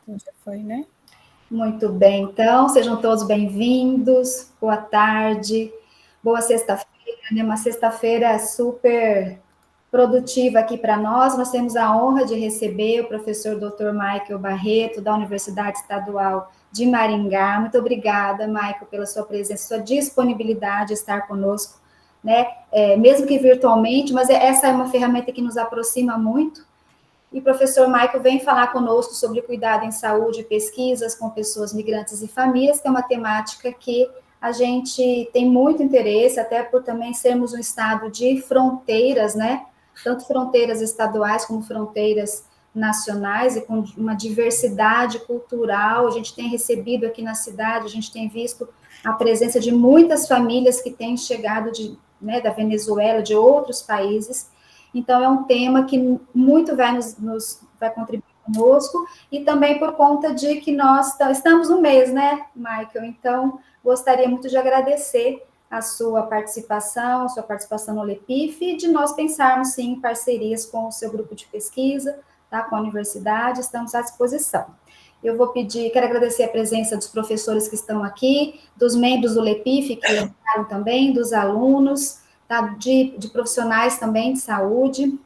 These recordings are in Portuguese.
Então, já foi, né? Muito bem, então, sejam todos bem-vindos, boa tarde, boa sexta-feira, né? Uma sexta-feira super produtiva aqui para nós. Nós temos a honra de receber o professor Dr. Michael Barreto, da Universidade Estadual de Maringá. Muito obrigada, Michael, pela sua presença, sua disponibilidade de estar conosco, né? Mesmo que virtualmente, mas essa é uma ferramenta que nos aproxima muito. E o professor Michael vem falar conosco sobre cuidado em saúde e pesquisas com pessoas migrantes e famílias, que é uma temática que a gente tem muito interesse, até por também sermos um estado de fronteiras, né? Tanto fronteiras estaduais como fronteiras nacionais e com uma diversidade cultural. A gente tem recebido aqui na cidade, a gente tem visto a presença de muitas famílias que têm chegado da Venezuela, de outros países. Então, é um tema que muito vai contribuir conosco, e também por conta de que nós estamos no mês, né, Michael? Então, gostaria muito de agradecer a sua participação no LEPIF, e de nós pensarmos, sim, em parcerias com o seu grupo de pesquisa, tá, com a universidade, estamos à disposição. Eu quero agradecer a presença dos professores que estão aqui, dos membros do LEPIF que entraram também, dos alunos, tá, de profissionais também de saúde.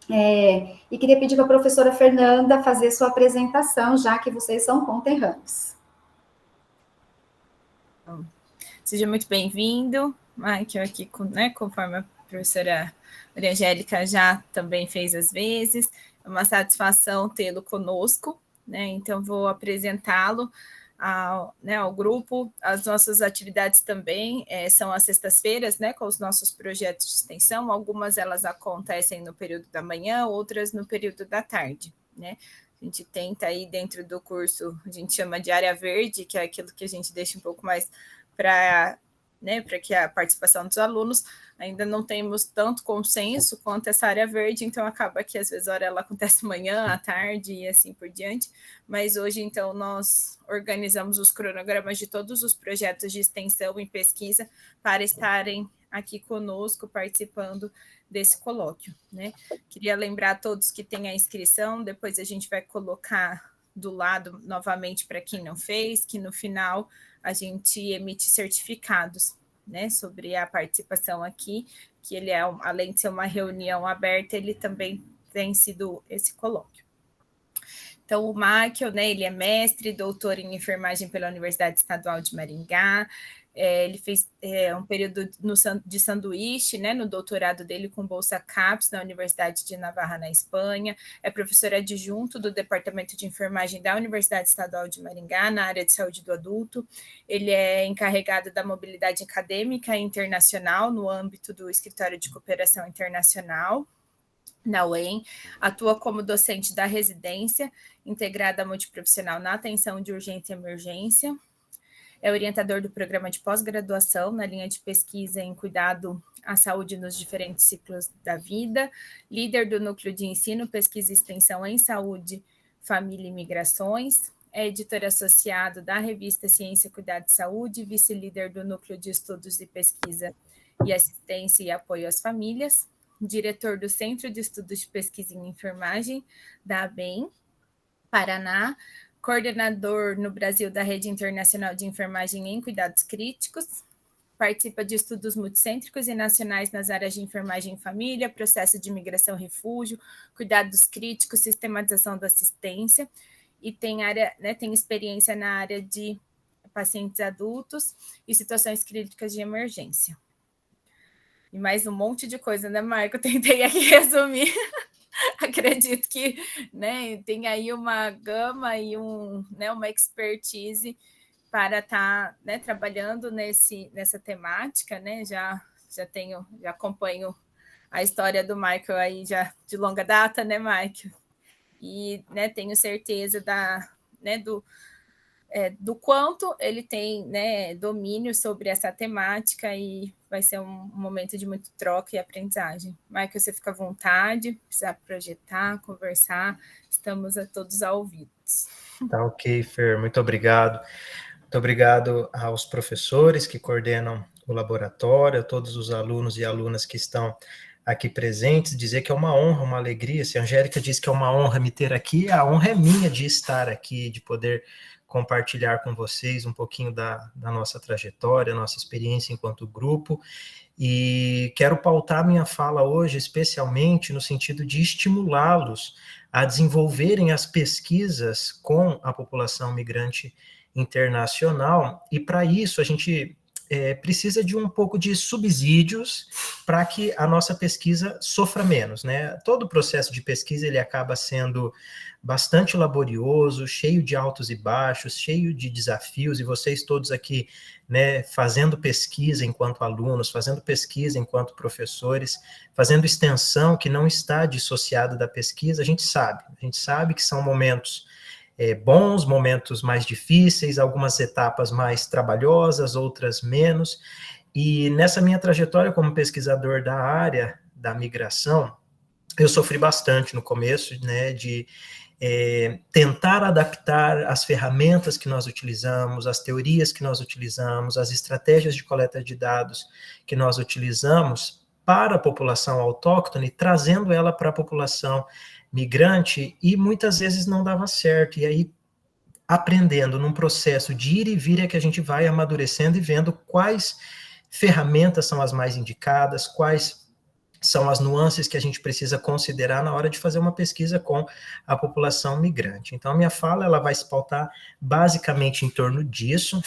E queria pedir para a professora Fernanda fazer sua apresentação, já que vocês são conterrâneos. Seja muito bem-vindo, Michael, aqui, conforme a professora Maria Angélica já também fez às vezes. É uma satisfação tê-lo conosco, né? Então, vou apresentá-lo ao grupo. As nossas atividades também são às sextas-feiras, né, com os nossos projetos de extensão. Algumas elas acontecem no período da manhã, outras no período da tarde, né? A gente tenta aí dentro do curso, a gente chama de área verde, que é aquilo que a gente deixa um pouco mais para que a participação dos alunos. Ainda não temos tanto consenso quanto essa área verde, então acaba que às vezes a hora ela acontece manhã, à tarde e assim por diante, mas hoje então nós organizamos os cronogramas de todos os projetos de extensão e pesquisa para estarem aqui conosco participando desse colóquio, né? Queria lembrar a todos que tem a inscrição, depois a gente vai colocar do lado novamente para quem não fez, que no final a gente emite certificados, né, sobre a participação aqui, que ele além de ser uma reunião aberta, ele também tem sido esse colóquio. Então, o Michael, né, ele é mestre, doutor em enfermagem pela Universidade Estadual de Maringá. Ele fez um período de sanduíche, né, no doutorado dele com bolsa CAPES na Universidade de Navarra, na Espanha. É professor adjunto do Departamento de Enfermagem da Universidade Estadual de Maringá, na área de saúde do adulto. Ele é encarregado da mobilidade acadêmica internacional no âmbito do Escritório de Cooperação Internacional, na UEM, atua como docente da residência integrada multiprofissional na atenção de urgência e emergência, é orientador do programa de pós-graduação na linha de pesquisa em cuidado à saúde nos diferentes ciclos da vida, líder do núcleo de ensino, pesquisa e extensão em saúde, família e migrações, é editor associado da revista Ciência, Cuidado e Saúde, vice-líder do núcleo de estudos e pesquisa e assistência e apoio às famílias, diretor do Centro de Estudos de Pesquisa em Enfermagem da ABEM, Paraná, coordenador no Brasil da Rede Internacional de Enfermagem em Cuidados Críticos, participa de estudos multicêntricos e nacionais nas áreas de enfermagem em família, processo de imigração e refúgio, cuidados críticos, sistematização da assistência, e tem experiência na área de pacientes adultos e situações críticas de emergência. E mais um monte de coisa, né, Marco? Tentei aqui resumir. Acredito que, né, tem aí uma gama e uma expertise para estar, né, trabalhando nessa temática, né? Já acompanho a história do Michael aí já de longa data, né, Michael? E, né, tenho certeza do quanto ele tem, né, domínio sobre essa temática, e vai ser um momento de muito troca e aprendizagem. Michael, você fica à vontade, precisar projetar, conversar, estamos a todos ouvidos. Tá ok, Fer, muito obrigado. Muito obrigado aos professores que coordenam o laboratório, a todos os alunos e alunas que estão aqui presentes, dizer que é uma honra, uma alegria. Se a Angélica diz que é uma honra me ter aqui, a honra é minha de estar aqui, de poder compartilhar com vocês um pouquinho da nossa trajetória, nossa experiência enquanto grupo. E quero pautar minha fala hoje, especialmente no sentido de estimulá-los a desenvolverem as pesquisas com a população migrante internacional, e para isso a gente precisa de um pouco de subsídios para que a nossa pesquisa sofra menos, né? Todo o processo de pesquisa ele acaba sendo bastante laborioso, cheio de altos e baixos, cheio de desafios, e vocês todos aqui, né, fazendo pesquisa enquanto alunos, fazendo pesquisa enquanto professores, fazendo extensão que não está dissociada da pesquisa, a gente sabe que são momentos bons, momentos mais difíceis, algumas etapas mais trabalhosas, outras menos, e nessa minha trajetória como pesquisador da área da migração, eu sofri bastante no começo, né, de tentar adaptar as ferramentas que nós utilizamos, as teorias que nós utilizamos, as estratégias de coleta de dados que nós utilizamos para a população autóctone, trazendo ela para a população migrante, e muitas vezes não dava certo, e aí aprendendo num processo de ir e vir é que a gente vai amadurecendo e vendo quais ferramentas são as mais indicadas, quais são as nuances que a gente precisa considerar na hora de fazer uma pesquisa com a população migrante. Então, a minha fala ela vai se pautar basicamente em torno disso,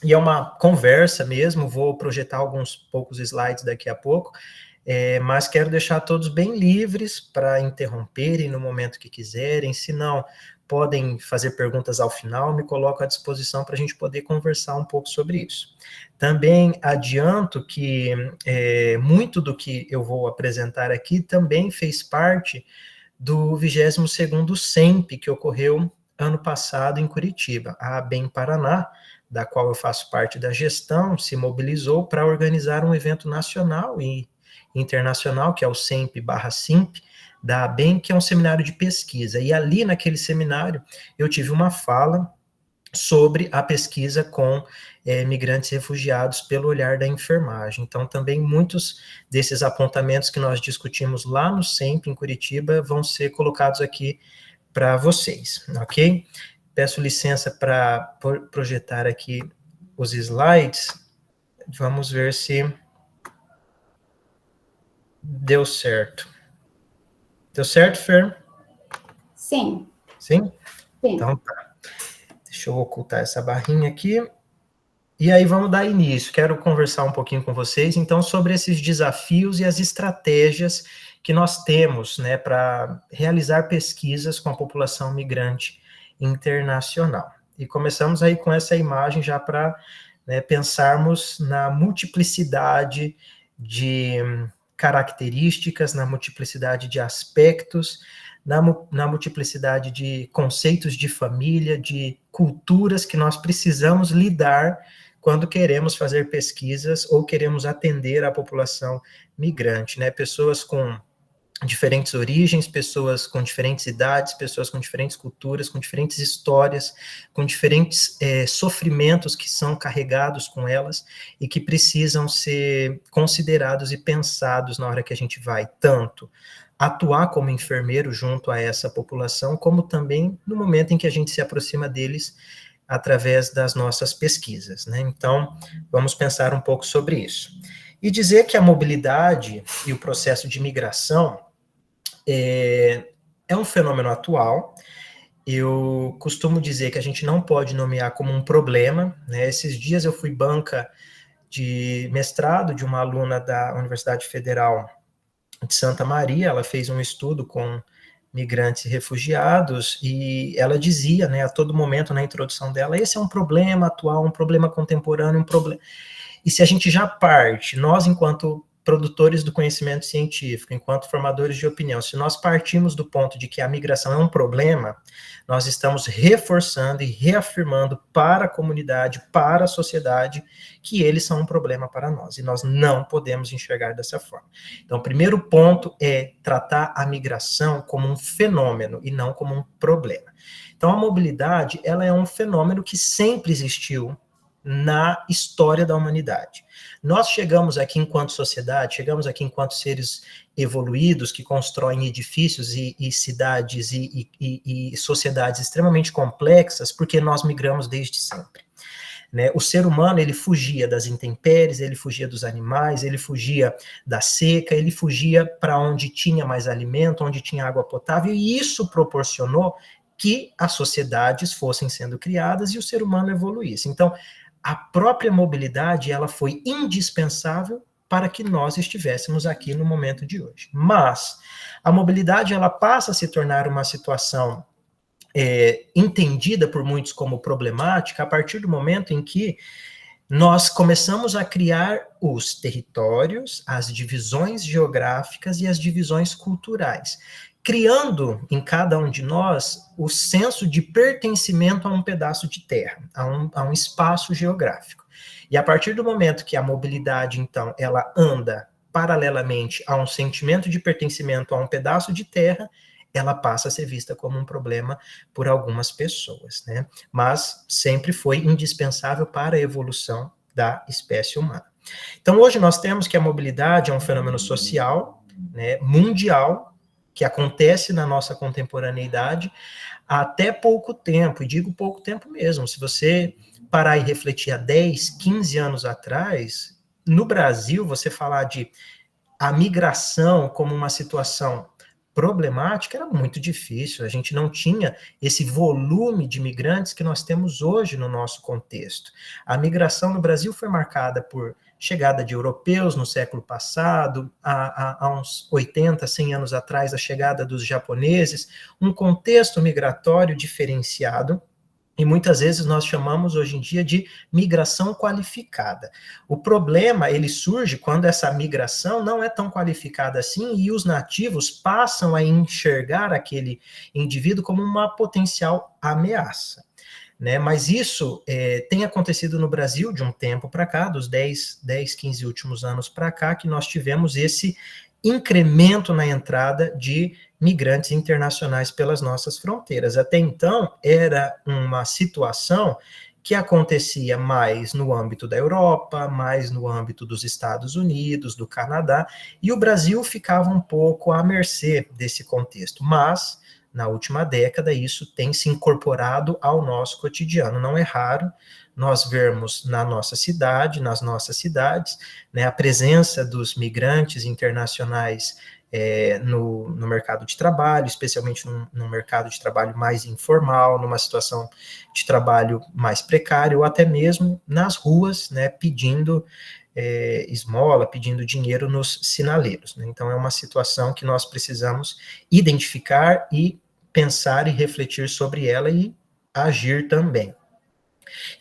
e é uma conversa mesmo, vou projetar alguns poucos slides daqui a pouco, mas quero deixar todos bem livres para interromperem no momento que quiserem, se não, podem fazer perguntas ao final, me coloco à disposição para a gente poder conversar um pouco sobre isso. Também adianto que muito do que eu vou apresentar aqui também fez parte do 22º SEMP, que ocorreu ano passado em Curitiba. A ABEM Paraná, da qual eu faço parte da gestão, se mobilizou para organizar um evento nacional e internacional, que é o SEMP/SIMP, da ABEM, que é um seminário de pesquisa. E ali, naquele seminário, eu tive uma fala sobre a pesquisa com migrantes refugiados pelo olhar da enfermagem. Então, também muitos desses apontamentos que nós discutimos lá no SEMP, em Curitiba, vão ser colocados aqui para vocês, ok? Peço licença para projetar aqui os slides. Vamos ver se deu certo. Deu certo, Fer? Sim. Sim? Sim. Então tá. Deixa eu ocultar essa barrinha aqui. E aí vamos dar início. Quero conversar um pouquinho com vocês, então, sobre esses desafios e as estratégias que nós temos, né, para realizar pesquisas com a população migrante internacional. E começamos aí com essa imagem já para, né, pensarmos na multiplicidade de características, na multiplicidade de aspectos, na multiplicidade de conceitos de família, de culturas que nós precisamos lidar quando queremos fazer pesquisas ou queremos atender a população migrante, né? Pessoas com diferentes origens, pessoas com diferentes idades, pessoas com diferentes culturas, com diferentes histórias, com diferentes sofrimentos que são carregados com elas e que precisam ser considerados e pensados na hora que a gente vai tanto atuar como enfermeiro junto a essa população, como também no momento em que a gente se aproxima deles através das nossas pesquisas, né? Então, vamos pensar um pouco sobre isso. E dizer que a mobilidade e o processo de migração é um fenômeno atual. Eu costumo dizer que a gente não pode nomear como um problema, né? Esses dias eu fui banca de mestrado de uma aluna da Universidade Federal de Santa Maria, ela fez um estudo com migrantes e refugiados, e ela dizia, né, a todo momento na introdução dela, esse é um problema atual, um problema contemporâneo, um problema... E se a gente já parte, nós enquanto produtores do conhecimento científico, enquanto formadores de opinião, se nós partimos do ponto de que a migração é um problema, nós estamos reforçando e reafirmando para a comunidade, para a sociedade, que eles são um problema para nós, e nós não podemos enxergar dessa forma. Então, o primeiro ponto é tratar a migração como um fenômeno e não como um problema. Então, a mobilidade, ela é um fenômeno que sempre existiu na história da humanidade. Nós chegamos aqui enquanto sociedade, chegamos aqui enquanto seres evoluídos que constroem edifícios e cidades e sociedades extremamente complexas, porque nós migramos desde sempre. Né? O ser humano, ele fugia das intempéries, ele fugia dos animais, ele fugia da seca, ele fugia para onde tinha mais alimento, onde tinha água potável, e isso proporcionou que as sociedades fossem sendo criadas e o ser humano evoluísse. Então, a própria mobilidade, ela foi indispensável para que nós estivéssemos aqui no momento de hoje. Mas a mobilidade, ela passa a se tornar uma situação entendida por muitos como problemática a partir do momento em que nós começamos a criar os territórios, as divisões geográficas e as divisões culturais, criando em cada um de nós o senso de pertencimento a um pedaço de terra, a um espaço geográfico. E a partir do momento que a mobilidade, então, ela anda paralelamente a um sentimento de pertencimento a um pedaço de terra, ela passa a ser vista como um problema por algumas pessoas, né? Mas sempre foi indispensável para a evolução da espécie humana. Então, hoje nós temos que a mobilidade é um fenômeno social, né, mundial, que acontece na nossa contemporaneidade há até pouco tempo, e digo pouco tempo mesmo. Se você parar e refletir há 10, 15 anos atrás, no Brasil, você falar de a migração como uma situação problemática era muito difícil, a gente não tinha esse volume de migrantes que nós temos hoje no nosso contexto. A migração no Brasil foi marcada por chegada de europeus no século passado, há uns 80, 100 anos atrás, a chegada dos japoneses, um contexto migratório diferenciado, e muitas vezes nós chamamos hoje em dia de migração qualificada. O problema, ele surge quando essa migração não é tão qualificada assim e os nativos passam a enxergar aquele indivíduo como uma potencial ameaça. Né? Mas isso tem acontecido no Brasil de um tempo para cá, dos 10, 15 últimos anos para cá, que nós tivemos esse incremento na entrada de migrantes internacionais pelas nossas fronteiras. Até então, era uma situação que acontecia mais no âmbito da Europa, mais no âmbito dos Estados Unidos, do Canadá, e o Brasil ficava um pouco à mercê desse contexto. Mas, na última década, isso tem se incorporado ao nosso cotidiano. Não é raro nós vermos na nossa cidade, nas nossas cidades, né, a presença dos migrantes internacionais no mercado de trabalho, especialmente no mercado de trabalho mais informal, numa situação de trabalho mais precário, ou até mesmo nas ruas, né, pedindo esmola, pedindo dinheiro nos sinaleiros. Né? Então, é uma situação que nós precisamos identificar e pensar e refletir sobre ela e agir também.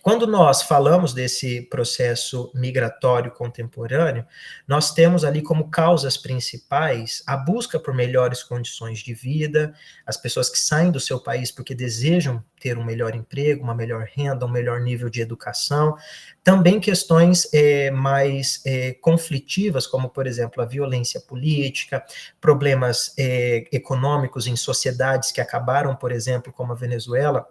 Quando nós falamos desse processo migratório contemporâneo, nós temos ali como causas principais a busca por melhores condições de vida, as pessoas que saem do seu país porque desejam ter um melhor emprego, uma melhor renda, um melhor nível de educação, também questões mais conflitivas, como, por exemplo, a violência política, problemas econômicos em sociedades que acabaram, por exemplo, como a Venezuela,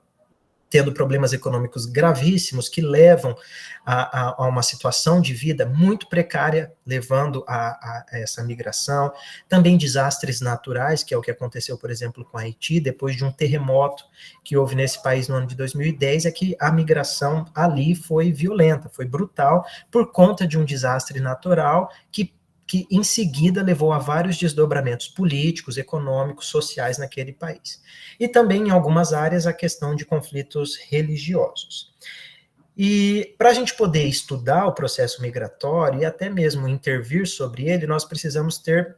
tendo problemas econômicos gravíssimos que levam a uma situação de vida muito precária, levando a essa migração. Também desastres naturais, que é o que aconteceu, por exemplo, com Haiti, depois de um terremoto que houve nesse país no ano de 2010, é que a migração ali foi violenta, foi brutal, por conta de um desastre natural que em seguida levou a vários desdobramentos políticos, econômicos, sociais naquele país. E também, em algumas áreas, a questão de conflitos religiosos. E para a gente poder estudar o processo migratório e até mesmo intervir sobre ele, nós precisamos ter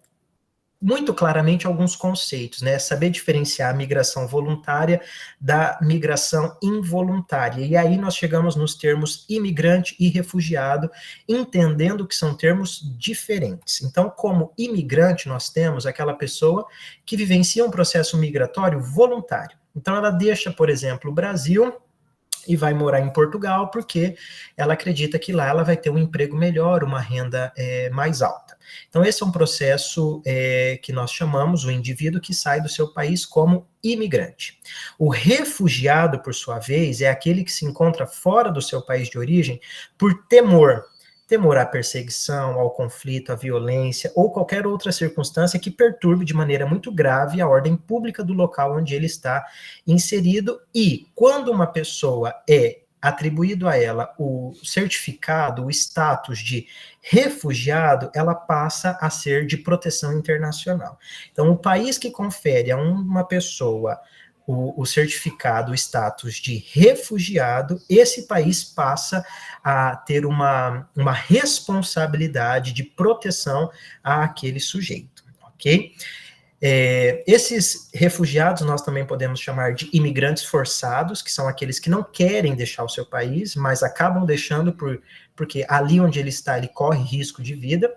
muito claramente alguns conceitos, né? Saber diferenciar a migração voluntária da migração involuntária. E aí nós chegamos nos termos imigrante e refugiado, entendendo que são termos diferentes. Então, como imigrante, nós temos aquela pessoa que vivencia um processo migratório voluntário. Então, ela deixa, por exemplo, o Brasil e vai morar em Portugal porque ela acredita que lá ela vai ter um emprego melhor, uma renda mais alta. Então, esse é um processo que nós chamamos o indivíduo que sai do seu país como imigrante. O refugiado, por sua vez, é aquele que se encontra fora do seu país de origem por temor à perseguição, ao conflito, à violência ou qualquer outra circunstância que perturbe de maneira muito grave a ordem pública do local onde ele está inserido. E quando uma pessoa é atribuído a ela o certificado, o status de refugiado, ela passa a ser de proteção internacional. Então, o país que confere a uma pessoa o certificado, o status de refugiado, esse país passa a ter uma responsabilidade de proteção àquele sujeito, ok? Esses refugiados nós também podemos chamar de imigrantes forçados, que são aqueles que não querem deixar o seu país, mas acabam deixando porque ali onde ele está, ele corre risco de vida.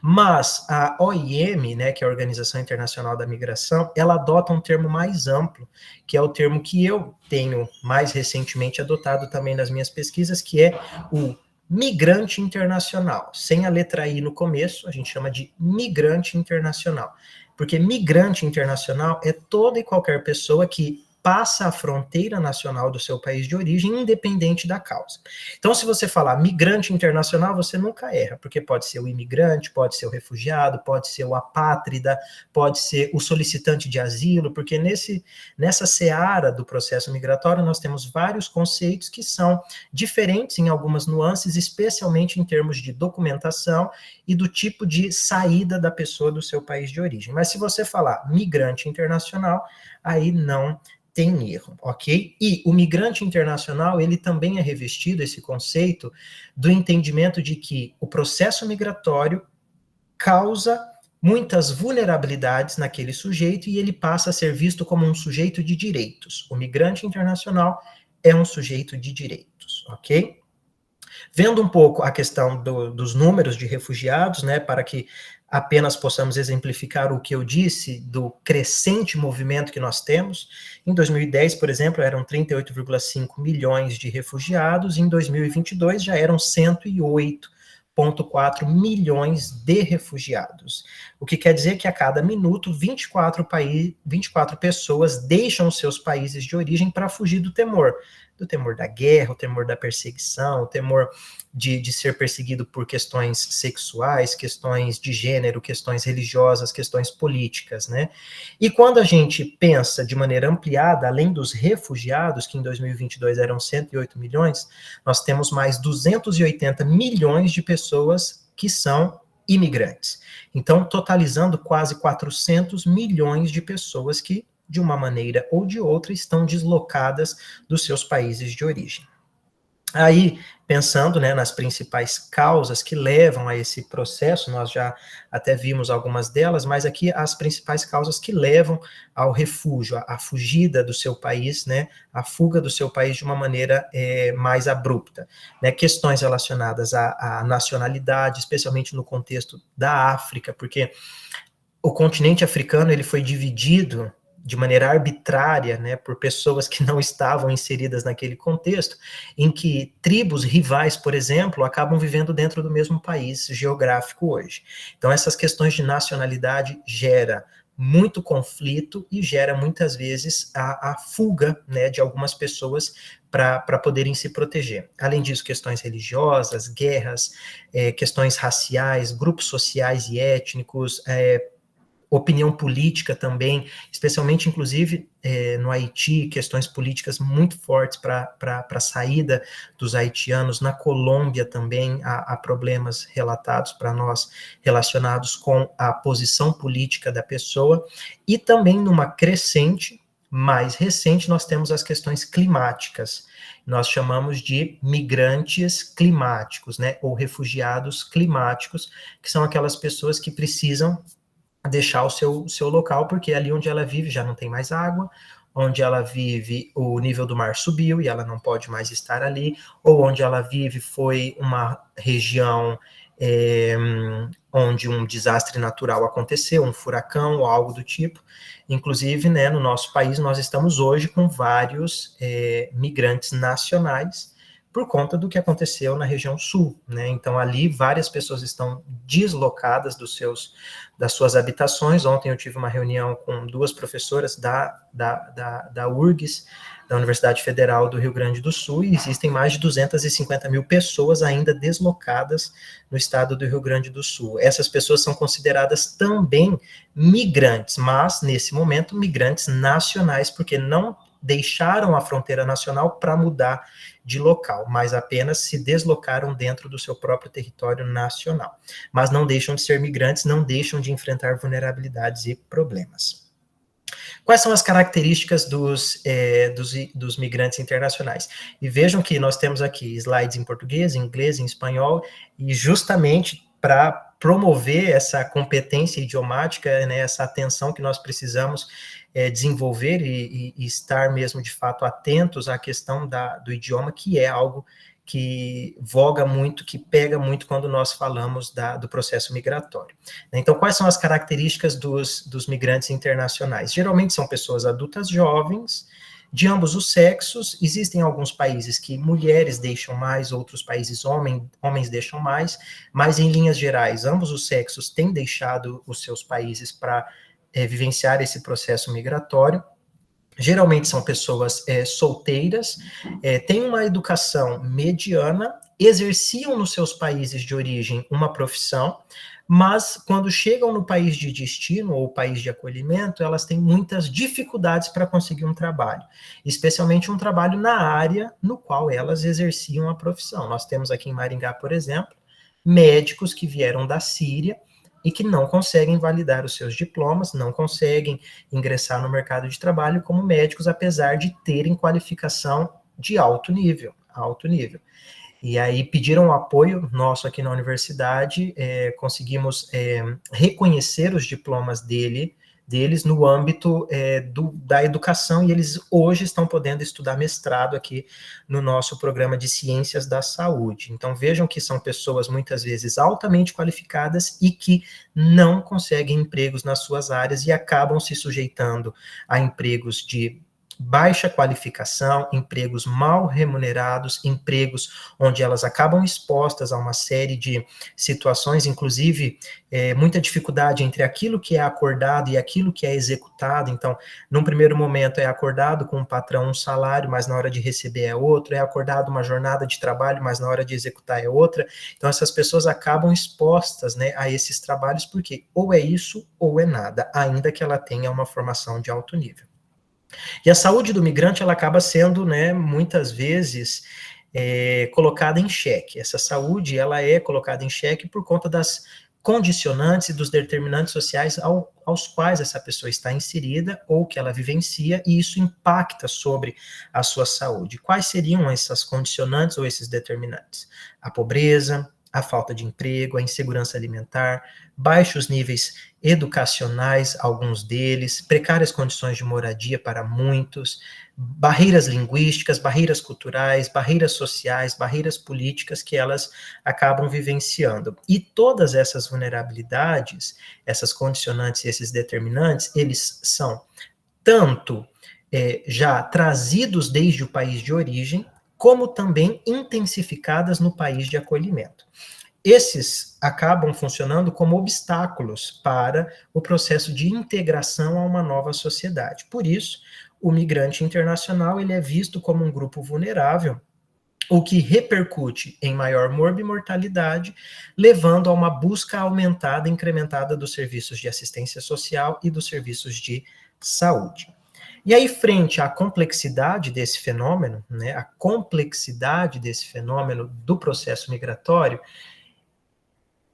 Mas a OIM, né, que é a Organização Internacional da Migração, ela adota um termo mais amplo, que é o termo que eu tenho mais recentemente adotado também nas minhas pesquisas, que é o migrante internacional. Sem a letra I no começo, a gente chama de migrante internacional. Porque migrante internacional é toda e qualquer pessoa que passa a fronteira nacional do seu país de origem, independente da causa. Então, se você falar migrante internacional, você nunca erra, porque pode ser o imigrante, pode ser o refugiado, pode ser o apátrida, pode ser o solicitante de asilo, porque nessa seara do processo migratório nós temos vários conceitos que são diferentes em algumas nuances, especialmente em termos de documentação e do tipo de saída da pessoa do seu país de origem. Mas se você falar migrante internacional, aí não tem erro, ok? E o migrante internacional, ele também é revestido, esse conceito, do entendimento de que o processo migratório causa muitas vulnerabilidades naquele sujeito e ele passa a ser visto como um sujeito de direitos. O migrante internacional é um sujeito de direitos, ok? Vendo um pouco a questão dos números de refugiados, né, para que apenas possamos exemplificar o que eu disse do crescente movimento que nós temos. Em 2010, por exemplo, eram 38,5 milhões de refugiados, em 2022 já eram 108,4 milhões de refugiados. O que quer dizer que a cada minuto, 24 pessoas deixam seus países de origem para fugir do temor da guerra, o temor da perseguição, o temor de ser perseguido por questões sexuais, questões de gênero, questões religiosas, questões políticas, né? E quando a gente pensa de maneira ampliada, além dos refugiados, que em 2022 eram 108 milhões, nós temos mais 280 milhões de pessoas que são imigrantes. Então, totalizando quase 400 milhões de pessoas que, de uma maneira ou de outra, estão deslocadas dos seus países de origem. Aí, pensando, né, nas principais causas que levam a esse processo, nós já até vimos algumas delas, mas aqui as principais causas que levam ao refúgio, a fugida do seu país, né, a fuga do seu país de uma maneira mais abrupta, né, questões relacionadas à nacionalidade, especialmente no contexto da África, porque o continente africano ele foi dividido de maneira arbitrária, né, por pessoas que não estavam inseridas naquele contexto, em que tribos rivais, por exemplo, acabam vivendo dentro do mesmo país geográfico hoje. Então, essas questões de nacionalidade gera muito conflito e gera muitas vezes a fuga, né, de algumas pessoas para poderem se proteger. Além disso, questões religiosas, guerras, questões raciais, grupos sociais e étnicos, opinião política também, especialmente, inclusive, no Haiti, questões políticas muito fortes para a saída dos haitianos. Na Colômbia também há problemas relatados para nós, relacionados com a posição política da pessoa, e também numa crescente, mais recente, nós temos as questões climáticas. Nós chamamos de migrantes climáticos, né, ou refugiados climáticos, que são aquelas pessoas que precisam deixar o seu local, porque ali onde ela vive já não tem mais água, onde ela vive o nível do mar subiu e ela não pode mais estar ali, ou onde ela vive foi uma região onde um desastre natural aconteceu, um furacão ou algo do tipo. Inclusive, né, no nosso país, nós estamos hoje com vários migrantes nacionais, por conta do que aconteceu na região sul, né? Então, ali, várias pessoas estão deslocadas das suas habitações. Ontem eu tive uma reunião com 2 professoras da URGS, da Universidade Federal do Rio Grande do Sul, e existem mais de 250 mil pessoas ainda deslocadas no estado do Rio Grande do Sul. Essas pessoas são consideradas também migrantes, mas, nesse momento, migrantes nacionais, porque não deixaram a fronteira nacional para mudar de local, mas apenas se deslocaram dentro do seu próprio território nacional. Mas não deixam de ser migrantes, não deixam de enfrentar vulnerabilidades e problemas. Quais são as características dos migrantes internacionais? E vejam que nós temos aqui slides em português, em inglês, em espanhol, e justamente para promover essa competência idiomática, né, essa atenção que nós precisamos desenvolver e estar mesmo, de fato, atentos à questão do idioma, que é algo que voga muito, que pega muito quando nós falamos do processo migratório. Então, quais são as características dos migrantes internacionais? Geralmente são pessoas adultas jovens, de ambos os sexos. Existem alguns países que mulheres deixam mais, outros países homens deixam mais, mas em linhas gerais, ambos os sexos têm deixado os seus países para vivenciar esse processo migratório. Geralmente são pessoas solteiras, têm uma educação mediana, exerciam nos seus países de origem uma profissão, mas quando chegam no país de destino ou país de acolhimento, elas têm muitas dificuldades para conseguir um trabalho, especialmente um trabalho na área no qual elas exerciam a profissão. Nós temos aqui em Maringá, por exemplo, médicos que vieram da Síria e que não conseguem validar os seus diplomas, não conseguem ingressar no mercado de trabalho como médicos, apesar de terem qualificação de alto nível. E aí pediram o apoio nosso aqui na universidade, conseguimos reconhecer os diplomas deles no âmbito da educação, e eles hoje estão podendo estudar mestrado aqui no nosso programa de Ciências da Saúde. Então, vejam que são pessoas, muitas vezes, altamente qualificadas e que não conseguem empregos nas suas áreas e acabam se sujeitando a empregos de baixa qualificação, empregos mal remunerados, empregos onde elas acabam expostas a uma série de situações, inclusive muita dificuldade entre aquilo que é acordado e aquilo que é executado. Então, num primeiro momento é acordado com o patrão um salário, mas na hora de receber é outro, é acordado uma jornada de trabalho, mas na hora de executar é outra. Então, essas pessoas acabam expostas, né, a esses trabalhos, porque ou é isso ou é nada, ainda que ela tenha uma formação de alto nível. E a saúde do migrante, ela acaba sendo, né, muitas vezes, colocada em xeque. Essa saúde, ela é colocada em xeque por conta das condicionantes e dos determinantes sociais aos quais essa pessoa está inserida ou que ela vivencia, e isso impacta sobre a sua saúde. Quais seriam essas condicionantes ou esses determinantes? A pobreza, a falta de emprego, a insegurança alimentar, baixos níveis educacionais, alguns deles, precárias condições de moradia para muitos, barreiras linguísticas, barreiras culturais, barreiras sociais, barreiras políticas que elas acabam vivenciando. E todas essas vulnerabilidades, essas condicionantes e esses determinantes, eles são tanto já trazidos desde o país de origem, como também intensificadas no país de acolhimento. Esses acabam funcionando como obstáculos para o processo de integração a uma nova sociedade. Por isso, o migrante internacional ele é visto como um grupo vulnerável, o que repercute em maior morbimortalidade, levando a uma busca aumentada, incrementada dos serviços de assistência social e dos serviços de saúde. E aí, frente à complexidade desse fenômeno, né, a complexidade desse fenômeno do processo migratório,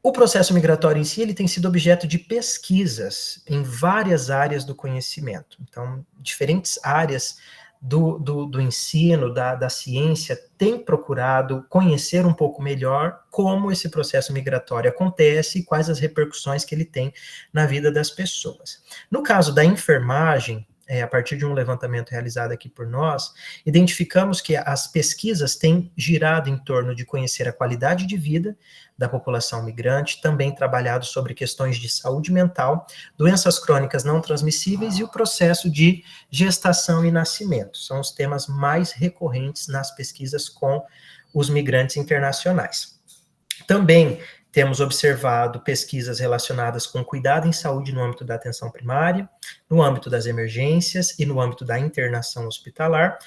o processo migratório em si ele tem sido objeto de pesquisas em várias áreas do conhecimento. Então, diferentes áreas do ensino, da ciência, têm procurado conhecer um pouco melhor como esse processo migratório acontece e quais as repercussões que ele tem na vida das pessoas. No caso da enfermagem, a partir de um levantamento realizado aqui por nós, identificamos que as pesquisas têm girado em torno de conhecer a qualidade de vida da população migrante, também trabalhado sobre questões de saúde mental, doenças crônicas não transmissíveis e o processo de gestação e nascimento. São os temas mais recorrentes nas pesquisas com os migrantes internacionais. Também temos observado pesquisas relacionadas com cuidado em saúde no âmbito da atenção primária, no âmbito das emergências e no âmbito da internação hospitalar,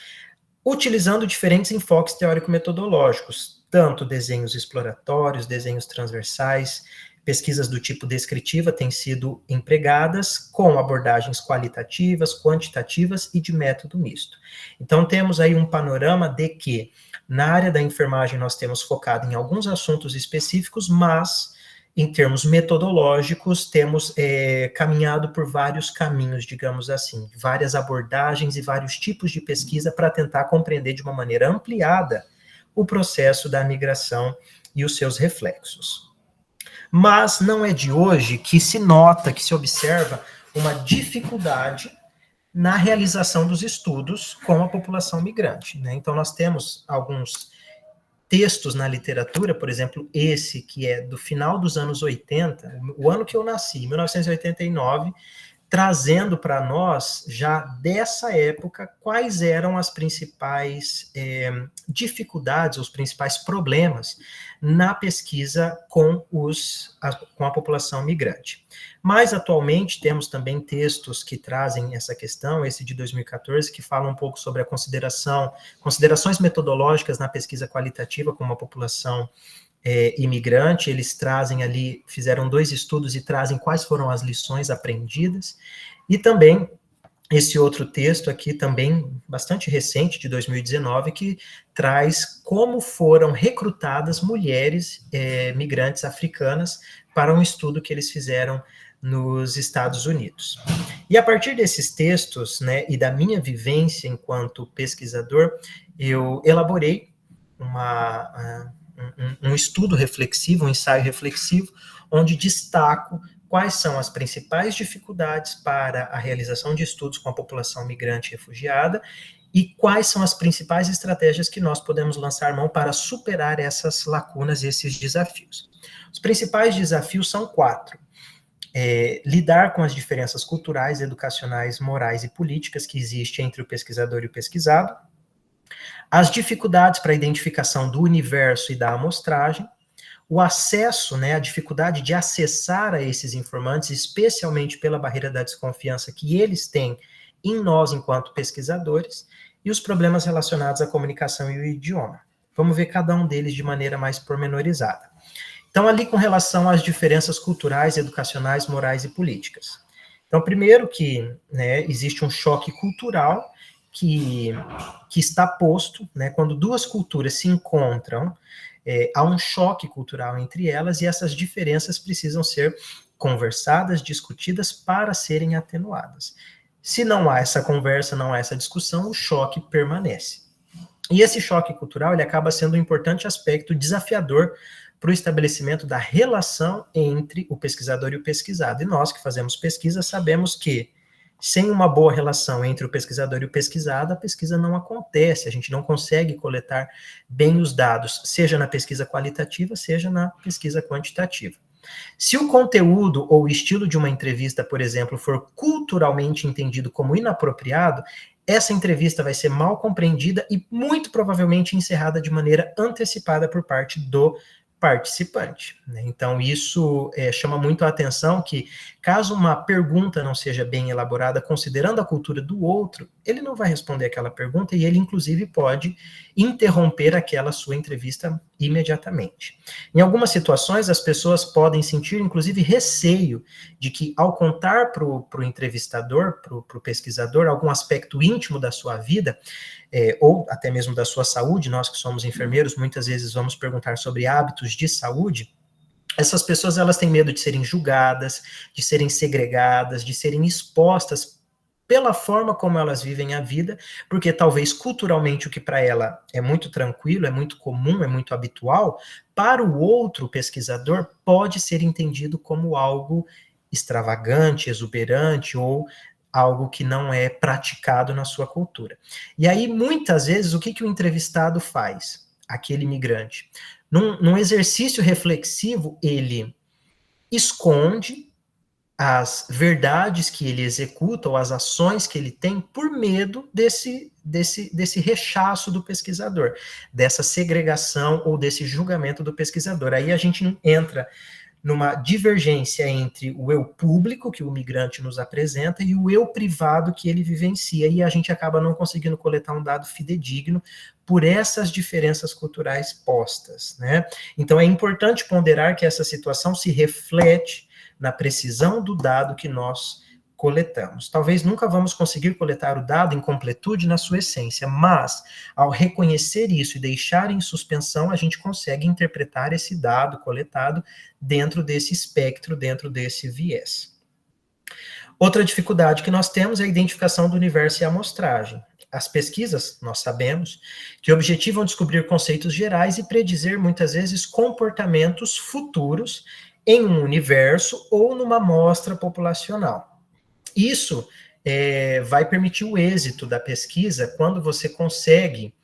utilizando diferentes enfoques teórico-metodológicos, tanto desenhos exploratórios, desenhos transversais, pesquisas do tipo descritiva têm sido empregadas com abordagens qualitativas, quantitativas e de método misto. Então, temos aí um panorama de que, na área da enfermagem, nós temos focado em alguns assuntos específicos, mas, em termos metodológicos, temos caminhado por vários caminhos, digamos assim, várias abordagens e vários tipos de pesquisa para tentar compreender de uma maneira ampliada o processo da migração e os seus reflexos. Mas não é de hoje que se nota, que se observa uma dificuldade na realização dos estudos com a população migrante, né? Então, nós temos alguns textos na literatura, por exemplo, esse que é do final dos anos 80, o ano que eu nasci, 1989, trazendo para nós, já dessa época, quais eram as principais dificuldades, os principais problemas na pesquisa com a população migrante. Mas, atualmente, temos também textos que trazem essa questão, esse de 2014, que fala um pouco sobre a considerações metodológicas na pesquisa qualitativa com uma população imigrante. Eles trazem ali, fizeram 2 estudos e trazem quais foram as lições aprendidas, e também esse outro texto aqui, também bastante recente, de 2019, que traz como foram recrutadas mulheres migrantes africanas para um estudo que eles fizeram nos Estados Unidos. E a partir desses textos, né, e da minha vivência enquanto pesquisador, eu elaborei um estudo reflexivo, um ensaio reflexivo, onde destaco quais são as principais dificuldades para a realização de estudos com a população migrante e refugiada e quais são as principais estratégias que nós podemos lançar mão para superar essas lacunas e esses desafios. Os principais desafios são 4. Lidar com as diferenças culturais, educacionais, morais e políticas que existem entre o pesquisador e o pesquisado, as dificuldades para a identificação do universo e da amostragem, o acesso, né, a dificuldade de acessar a esses informantes, especialmente pela barreira da desconfiança que eles têm em nós enquanto pesquisadores, e os problemas relacionados à comunicação e o idioma. Vamos ver cada um deles de maneira mais pormenorizada. Então, ali com relação às diferenças culturais, educacionais, morais e políticas. Então, primeiro que, né, existe um choque cultural que está posto, né, quando 2 culturas se encontram, há um choque cultural entre elas e essas diferenças precisam ser conversadas, discutidas para serem atenuadas. Se não há essa conversa, não há essa discussão, o choque permanece. E esse choque cultural, ele acaba sendo um importante aspecto desafiador para o estabelecimento da relação entre o pesquisador e o pesquisado. E nós que fazemos pesquisa sabemos que sem uma boa relação entre o pesquisador e o pesquisado, a pesquisa não acontece, a gente não consegue coletar bem os dados, seja na pesquisa qualitativa, seja na pesquisa quantitativa. Se o conteúdo ou o estilo de uma entrevista, por exemplo, for culturalmente entendido como inapropriado, essa entrevista vai ser mal compreendida e muito provavelmente encerrada de maneira antecipada por parte do participante, né? Então, isso chama muito a atenção que, caso uma pergunta não seja bem elaborada, considerando a cultura do outro, ele não vai responder aquela pergunta e ele, inclusive, pode interromper aquela sua entrevista imediatamente. Em algumas situações, as pessoas podem sentir, inclusive, receio de que, ao contar para o entrevistador, para o pesquisador, algum aspecto íntimo da sua vida, ou até mesmo da sua saúde, nós que somos enfermeiros, muitas vezes vamos perguntar sobre hábitos de saúde, essas pessoas, elas têm medo de serem julgadas, de serem segregadas, de serem expostas pela forma como elas vivem a vida, porque talvez culturalmente o que para ela é muito tranquilo, é muito comum, é muito habitual, para o outro pesquisador pode ser entendido como algo extravagante, exuberante ou algo que não é praticado na sua cultura. E aí, muitas vezes, o que o entrevistado faz? Aquele imigrante. Num exercício reflexivo, ele esconde as verdades que ele executa ou as ações que ele tem por medo desse rechaço do pesquisador, dessa segregação ou desse julgamento do pesquisador. Aí a gente entra numa divergência entre o eu público que o migrante nos apresenta e o eu privado que ele vivencia, e a gente acaba não conseguindo coletar um dado fidedigno por essas diferenças culturais postas, né? Então é importante ponderar que essa situação se reflete na precisão do dado que nós coletamos. Talvez nunca vamos conseguir coletar o dado em completude na sua essência, mas ao reconhecer isso e deixar em suspensão, a gente consegue interpretar esse dado coletado dentro desse espectro, dentro desse viés. Outra dificuldade que nós temos é a identificação do universo e a amostragem. As pesquisas, nós sabemos, que objetivam descobrir conceitos gerais e predizer, muitas vezes, comportamentos futuros em um universo ou numa amostra populacional. Isso vai permitir o êxito da pesquisa quando você consegue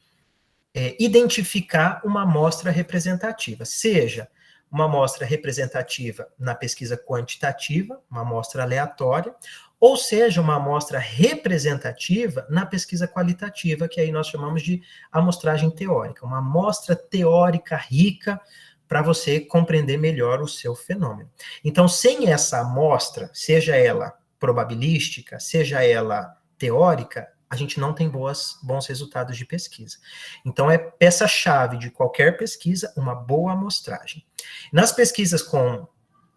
identificar uma amostra representativa, seja uma amostra representativa na pesquisa quantitativa, uma amostra aleatória, ou seja, uma amostra representativa na pesquisa qualitativa, que aí nós chamamos de amostragem teórica, uma amostra teórica rica para você compreender melhor o seu fenômeno. Então, sem essa amostra, seja ela probabilística, seja ela teórica, a gente não tem bons resultados de pesquisa. Então, é peça-chave de qualquer pesquisa uma boa amostragem. Nas pesquisas com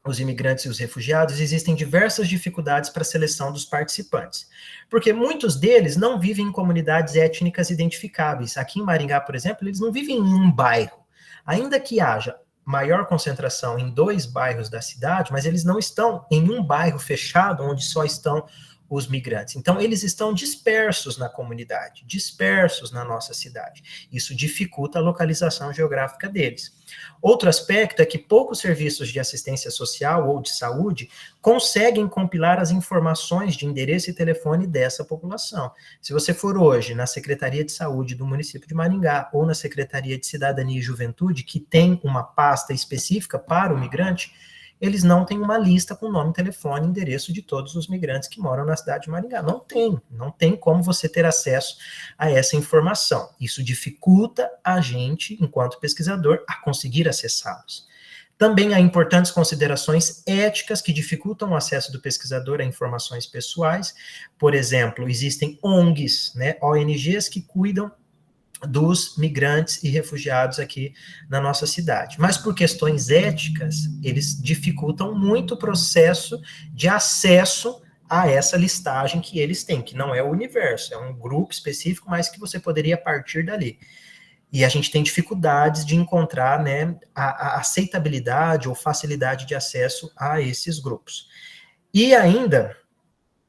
os imigrantes e os refugiados, existem diversas dificuldades para a seleção dos participantes, porque muitos deles não vivem em comunidades étnicas identificáveis. Aqui em Maringá, por exemplo, eles não vivem em um bairro. Ainda que haja maior concentração em 2 bairros da cidade, mas eles não estão em um bairro fechado, onde só estão os migrantes. Então, eles estão dispersos na comunidade, dispersos na nossa cidade. Isso dificulta a localização geográfica deles. Outro aspecto é que poucos serviços de assistência social ou de saúde conseguem compilar as informações de endereço e telefone dessa população. Se você for hoje na Secretaria de Saúde do município de Maringá ou na Secretaria de Cidadania e Juventude, que tem uma pasta específica para o migrante, eles não têm uma lista com nome, telefone e endereço de todos os migrantes que moram na cidade de Maringá. Não tem como você ter acesso a essa informação. Isso dificulta a gente, enquanto pesquisador, a conseguir acessá-los. Também há importantes considerações éticas que dificultam o acesso do pesquisador a informações pessoais. Por exemplo, existem ONGs, né, ONGs que cuidam dos migrantes e refugiados aqui na nossa cidade. Mas por questões éticas, eles dificultam muito o processo de acesso a essa listagem que eles têm, que não é o universo, é um grupo específico, mas que você poderia partir dali. E a gente tem dificuldades de encontrar, né, a aceitabilidade ou facilidade de acesso a esses grupos. E ainda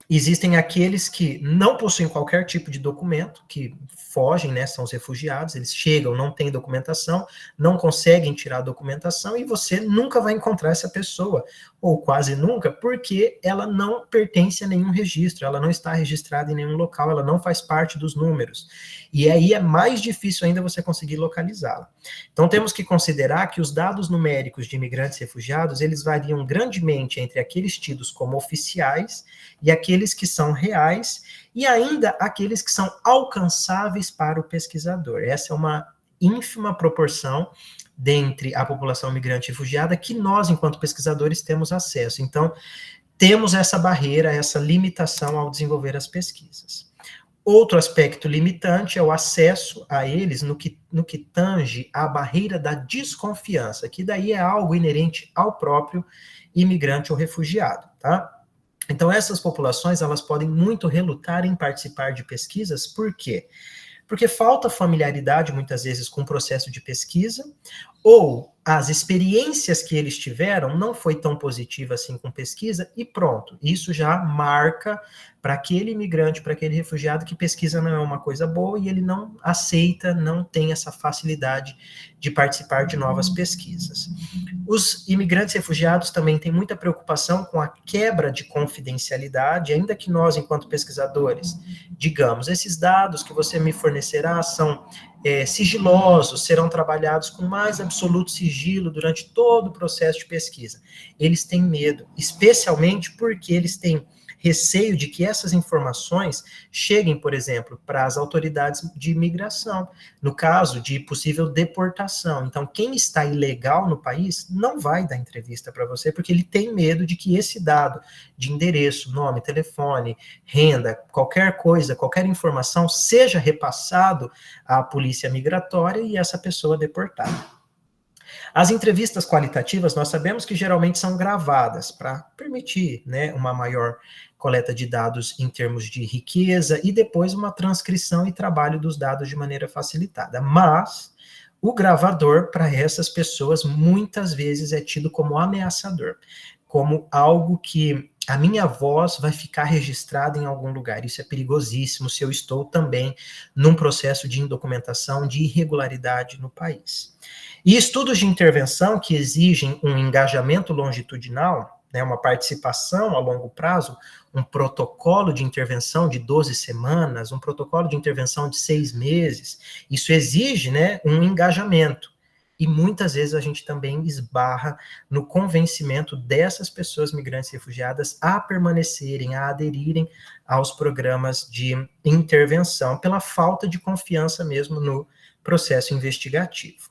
existem aqueles que não possuem qualquer tipo de documento, que fogem, né, são os refugiados, eles chegam, não têm documentação, não conseguem tirar a documentação, e você nunca vai encontrar essa pessoa, ou quase nunca, porque ela não pertence a nenhum registro, ela não está registrada em nenhum local, ela não faz parte dos números. E aí é mais difícil ainda você conseguir localizá-la. Então temos que considerar que os dados numéricos de imigrantes e refugiados, eles variam grandemente entre aqueles tidos como oficiais e aqueles que são reais, e ainda aqueles que são alcançáveis para o pesquisador. Essa é uma ínfima proporção dentre a população migrante e refugiada que nós, enquanto pesquisadores, temos acesso. Então, temos essa barreira, essa limitação ao desenvolver as pesquisas. Outro aspecto limitante é o acesso a eles no que tange à barreira da desconfiança, que daí é algo inerente ao próprio imigrante ou refugiado, tá? Então, essas populações, elas podem muito relutar em participar de pesquisas, por quê? Porque falta familiaridade, muitas vezes, com o processo de pesquisa, ou as experiências que eles tiveram não foi tão positiva assim com pesquisa, e pronto. Isso já marca para aquele imigrante, para aquele refugiado, que pesquisa não é uma coisa boa e ele não aceita, não tem essa facilidade de participar de novas pesquisas. Os imigrantes refugiados também têm muita preocupação com a quebra de confidencialidade, ainda que nós, enquanto pesquisadores, digamos, esses dados que você me fornecerá são sigilosos, serão trabalhados com mais absoluto sigilo durante todo o processo de pesquisa. Eles têm medo, especialmente porque eles têm receio de que essas informações cheguem, por exemplo, para as autoridades de imigração, no caso de possível deportação. Então, quem está ilegal no país não vai dar entrevista para você, porque ele tem medo de que esse dado de endereço, nome, telefone, renda, qualquer coisa, qualquer informação, seja repassado à polícia migratória e essa pessoa deportada. As entrevistas qualitativas, nós sabemos que geralmente são gravadas para permitir, né, uma maior coleta de dados em termos de riqueza e depois uma transcrição e trabalho dos dados de maneira facilitada. Mas o gravador, para essas pessoas, muitas vezes é tido como ameaçador, como algo que a minha voz vai ficar registrada em algum lugar. Isso é perigosíssimo se eu estou também num processo de indocumentação, de irregularidade no país. E estudos de intervenção que exigem um engajamento longitudinal, né, uma participação a longo prazo, um protocolo de intervenção de 12 semanas, um protocolo de intervenção de 6 meses, isso exige, né, um engajamento. E muitas vezes a gente também esbarra no convencimento dessas pessoas migrantes e refugiadas a permanecerem, a aderirem aos programas de intervenção, pela falta de confiança mesmo no processo investigativo.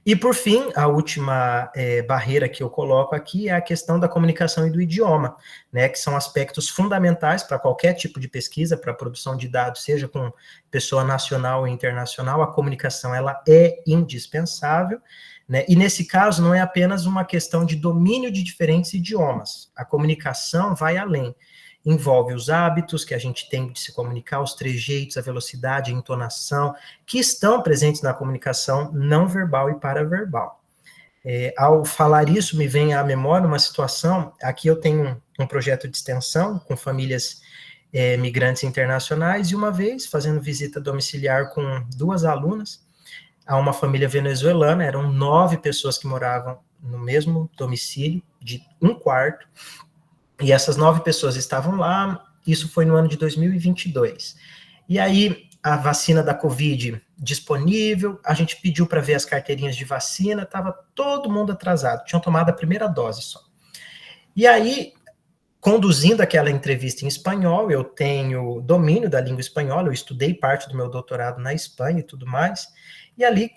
E, por fim, a última barreira que eu coloco aqui é a questão da comunicação e do idioma, né, que são aspectos fundamentais para qualquer tipo de pesquisa, para a produção de dados, seja com pessoa nacional ou internacional. A comunicação ela é indispensável, né, e nesse caso não é apenas uma questão de domínio de diferentes idiomas. A comunicação vai além. Envolve os hábitos que a gente tem de se comunicar, os trejeitos, a velocidade, a entonação, que estão presentes na comunicação não verbal e paraverbal. Ao falar isso, me vem à memória uma situação, aqui eu tenho um projeto de extensão com famílias migrantes internacionais, e uma vez, fazendo visita domiciliar com 2 alunas, a uma família venezuelana, eram 9 pessoas que moravam no mesmo domicílio, de 1 quarto, e essas 9 pessoas estavam lá, isso foi no ano de 2022. E aí, a vacina da Covid disponível, a gente pediu para ver as carteirinhas de vacina, estava todo mundo atrasado, tinham tomado a primeira dose só. E aí, conduzindo aquela entrevista em espanhol, eu tenho domínio da língua espanhola, eu estudei parte do meu doutorado na Espanha e tudo mais, e ali,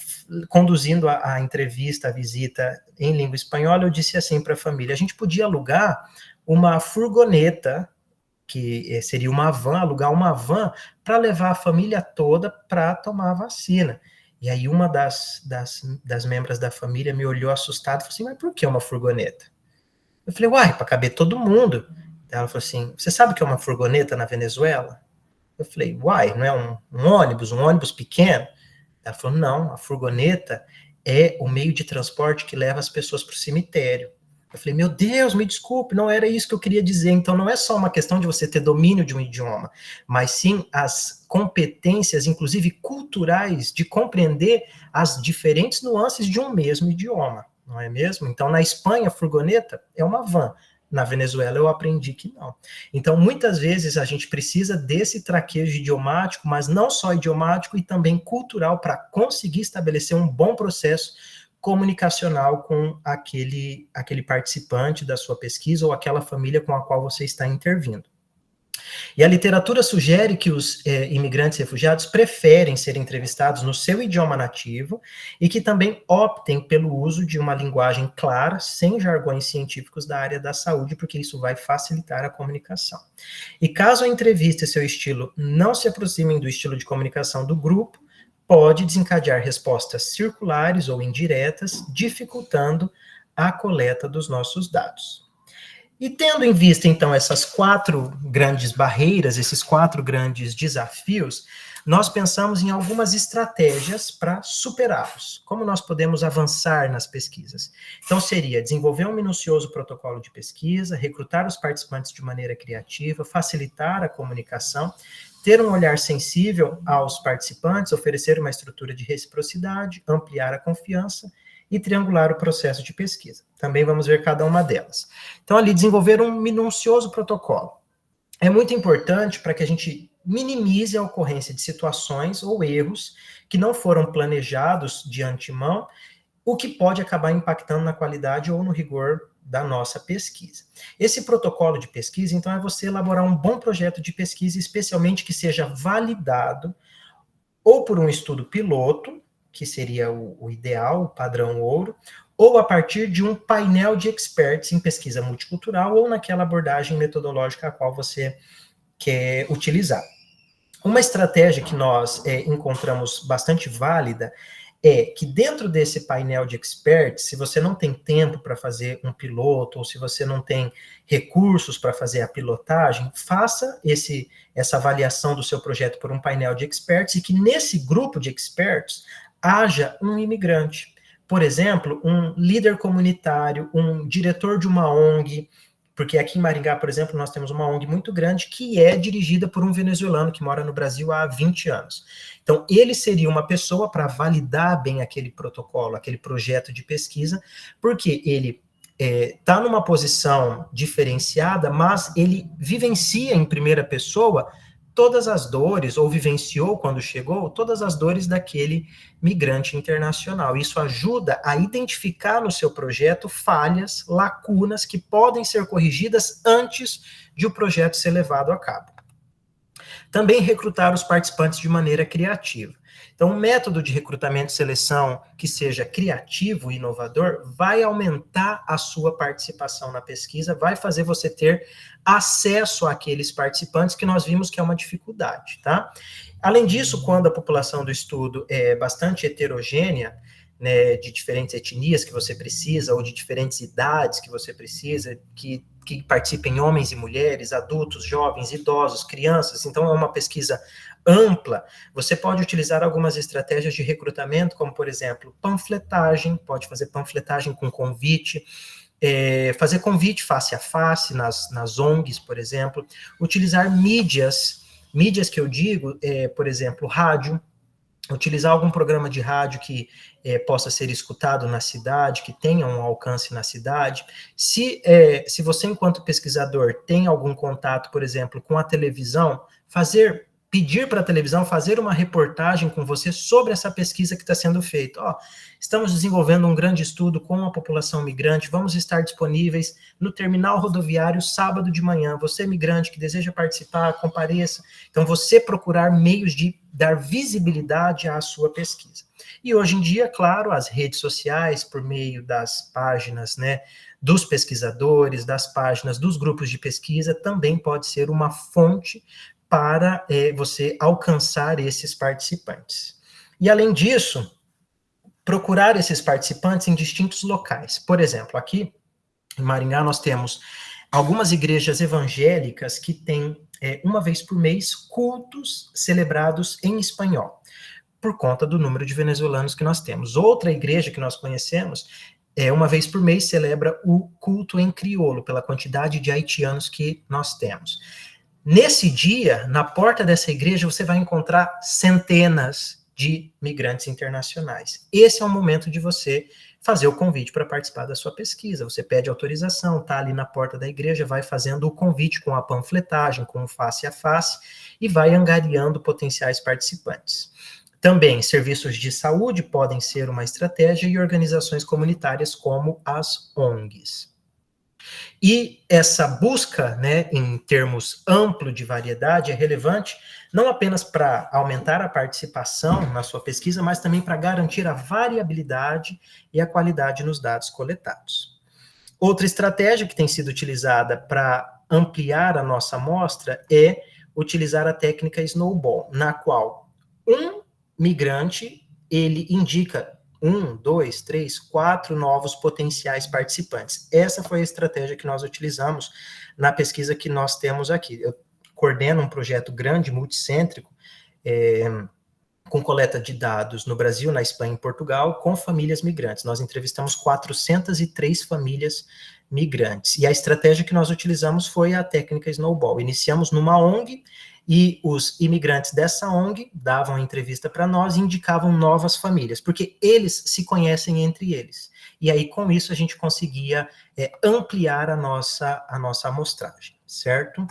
conduzindo a entrevista, a visita em língua espanhola, eu disse assim para a família, a gente podia alugar uma furgoneta, que seria uma van, alugar uma van para levar a família toda para tomar a vacina. E aí uma das membros da família me olhou assustada e falou assim, mas por que uma furgoneta? Eu falei, uai, para caber todo mundo. Ela falou assim, você sabe o que é uma furgoneta na Venezuela? Eu falei, uai, não é um ônibus pequeno? Ela falou, não, a furgoneta é o meio de transporte que leva as pessoas para o cemitério. Eu falei, meu Deus, me desculpe, não era isso que eu queria dizer. Então, não é só uma questão de você ter domínio de um idioma, mas sim as competências, inclusive culturais, de compreender as diferentes nuances de um mesmo idioma, não é mesmo? Então, na Espanha, a furgoneta é uma van. Na Venezuela, eu aprendi que não. Então, muitas vezes, a gente precisa desse traquejo idiomático, mas não só idiomático, e também cultural, para conseguir estabelecer um bom processo comunicacional com aquele participante da sua pesquisa ou aquela família com a qual você está intervindo. E a literatura sugere que os imigrantes e refugiados preferem ser entrevistados no seu idioma nativo e que também optem pelo uso de uma linguagem clara, sem jargões científicos da área da saúde, porque isso vai facilitar a comunicação. E caso a entrevista e seu estilo não se aproximem do estilo de comunicação do grupo, pode desencadear respostas circulares ou indiretas, dificultando a coleta dos nossos dados. E tendo em vista, então, essas 4 grandes barreiras, esses 4 grandes desafios, nós pensamos em algumas estratégias para superá-los. Como nós podemos avançar nas pesquisas? Então, seria desenvolver um minucioso protocolo de pesquisa, recrutar os participantes de maneira criativa, facilitar a comunicação, ter um olhar sensível aos participantes, oferecer uma estrutura de reciprocidade, ampliar a confiança e triangular o processo de pesquisa. Também vamos ver cada uma delas. Então, ali, desenvolver um minucioso protocolo. É muito importante para que a gente minimize a ocorrência de situações ou erros que não foram planejados de antemão, o que pode acabar impactando na qualidade ou no rigor da nossa pesquisa. Esse protocolo de pesquisa, então, é você elaborar um bom projeto de pesquisa, especialmente que seja validado ou por um estudo piloto, que seria o ideal, o padrão ouro, ou a partir de um painel de experts em pesquisa multicultural ou naquela abordagem metodológica a qual você quer utilizar. Uma estratégia que nós encontramos bastante válida é que dentro desse painel de experts, se você não tem tempo para fazer um piloto, ou se você não tem recursos para fazer a pilotagem, faça essa avaliação do seu projeto por um painel de experts, e que nesse grupo de experts haja um imigrante. Por exemplo, um líder comunitário, um diretor de uma ONG, porque aqui em Maringá, por exemplo, nós temos uma ONG muito grande que é dirigida por um venezuelano que mora no Brasil há 20 anos. Então, ele seria uma pessoa para validar bem aquele protocolo, aquele projeto de pesquisa, porque ele está numa posição diferenciada, mas ele vivencia em primeira pessoa todas as dores, ou vivenciou quando chegou, todas as dores daquele migrante internacional. Isso ajuda a identificar no seu projeto falhas, lacunas que podem ser corrigidas antes de o projeto ser levado a cabo. Também recrutar os participantes de maneira criativa. Então, um método de recrutamento e seleção que seja criativo e inovador vai aumentar a sua participação na pesquisa, vai fazer você ter acesso àqueles participantes que nós vimos que é uma dificuldade, tá? Além disso, quando a população do estudo é bastante heterogênea, né, de diferentes etnias que você precisa, ou de diferentes idades que você precisa, que participem homens e mulheres, adultos, jovens, idosos, crianças, então é uma pesquisa ampla, você pode utilizar algumas estratégias de recrutamento, como, por exemplo, panfletagem, pode fazer panfletagem com convite, fazer convite face a face nas ONGs, por exemplo, utilizar mídias que eu digo, por exemplo, rádio, utilizar algum programa de rádio que possa ser escutado na cidade, que tenha um alcance na cidade. Se você, enquanto pesquisador, tem algum contato, por exemplo, com a televisão, pedir para a televisão fazer uma reportagem com você sobre essa pesquisa que está sendo feita. Estamos desenvolvendo um grande estudo com a população migrante, vamos estar disponíveis no terminal rodoviário sábado de manhã. Você, migrante, que deseja participar, compareça. Então, você procurar meios de dar visibilidade à sua pesquisa. E hoje em dia, claro, as redes sociais, por meio das páginas, né, dos pesquisadores, das páginas dos grupos de pesquisa, também pode ser uma fonte para você alcançar esses participantes. E, além disso, procurar esses participantes em distintos locais. Por exemplo, aqui em Maringá nós temos algumas igrejas evangélicas que têm, uma vez por mês, cultos celebrados em espanhol, por conta do número de venezuelanos que nós temos. Outra igreja que nós conhecemos, uma vez por mês, celebra o culto em crioulo, pela quantidade de haitianos que nós temos. Nesse dia, na porta dessa igreja, você vai encontrar centenas de migrantes internacionais. Esse é o momento de você fazer o convite para participar da sua pesquisa. Você pede autorização, está ali na porta da igreja, vai fazendo o convite com a panfletagem, com o face a face, e vai angariando potenciais participantes. Também, serviços de saúde podem ser uma estratégia, e organizações comunitárias como as ONGs. E essa busca, né, em termos amplo de variedade, é relevante não apenas para aumentar a participação na sua pesquisa, mas também para garantir a variabilidade e a qualidade nos dados coletados. Outra estratégia que tem sido utilizada para ampliar a nossa amostra é utilizar a técnica Snowball, na qual um migrante, ele indica 1, 2, 3, 4 novos potenciais participantes. Essa foi a estratégia que nós utilizamos na pesquisa que nós temos aqui. Eu coordeno um projeto grande, multicêntrico, com coleta de dados no Brasil, na Espanha e em Portugal, com famílias migrantes. Nós entrevistamos 403 famílias migrantes. E a estratégia que nós utilizamos foi a técnica Snowball. Iniciamos numa ONG e os imigrantes dessa ONG davam a entrevista para nós e indicavam novas famílias, porque eles se conhecem entre eles. E aí, com isso, a gente conseguia ampliar a nossa amostragem, certo?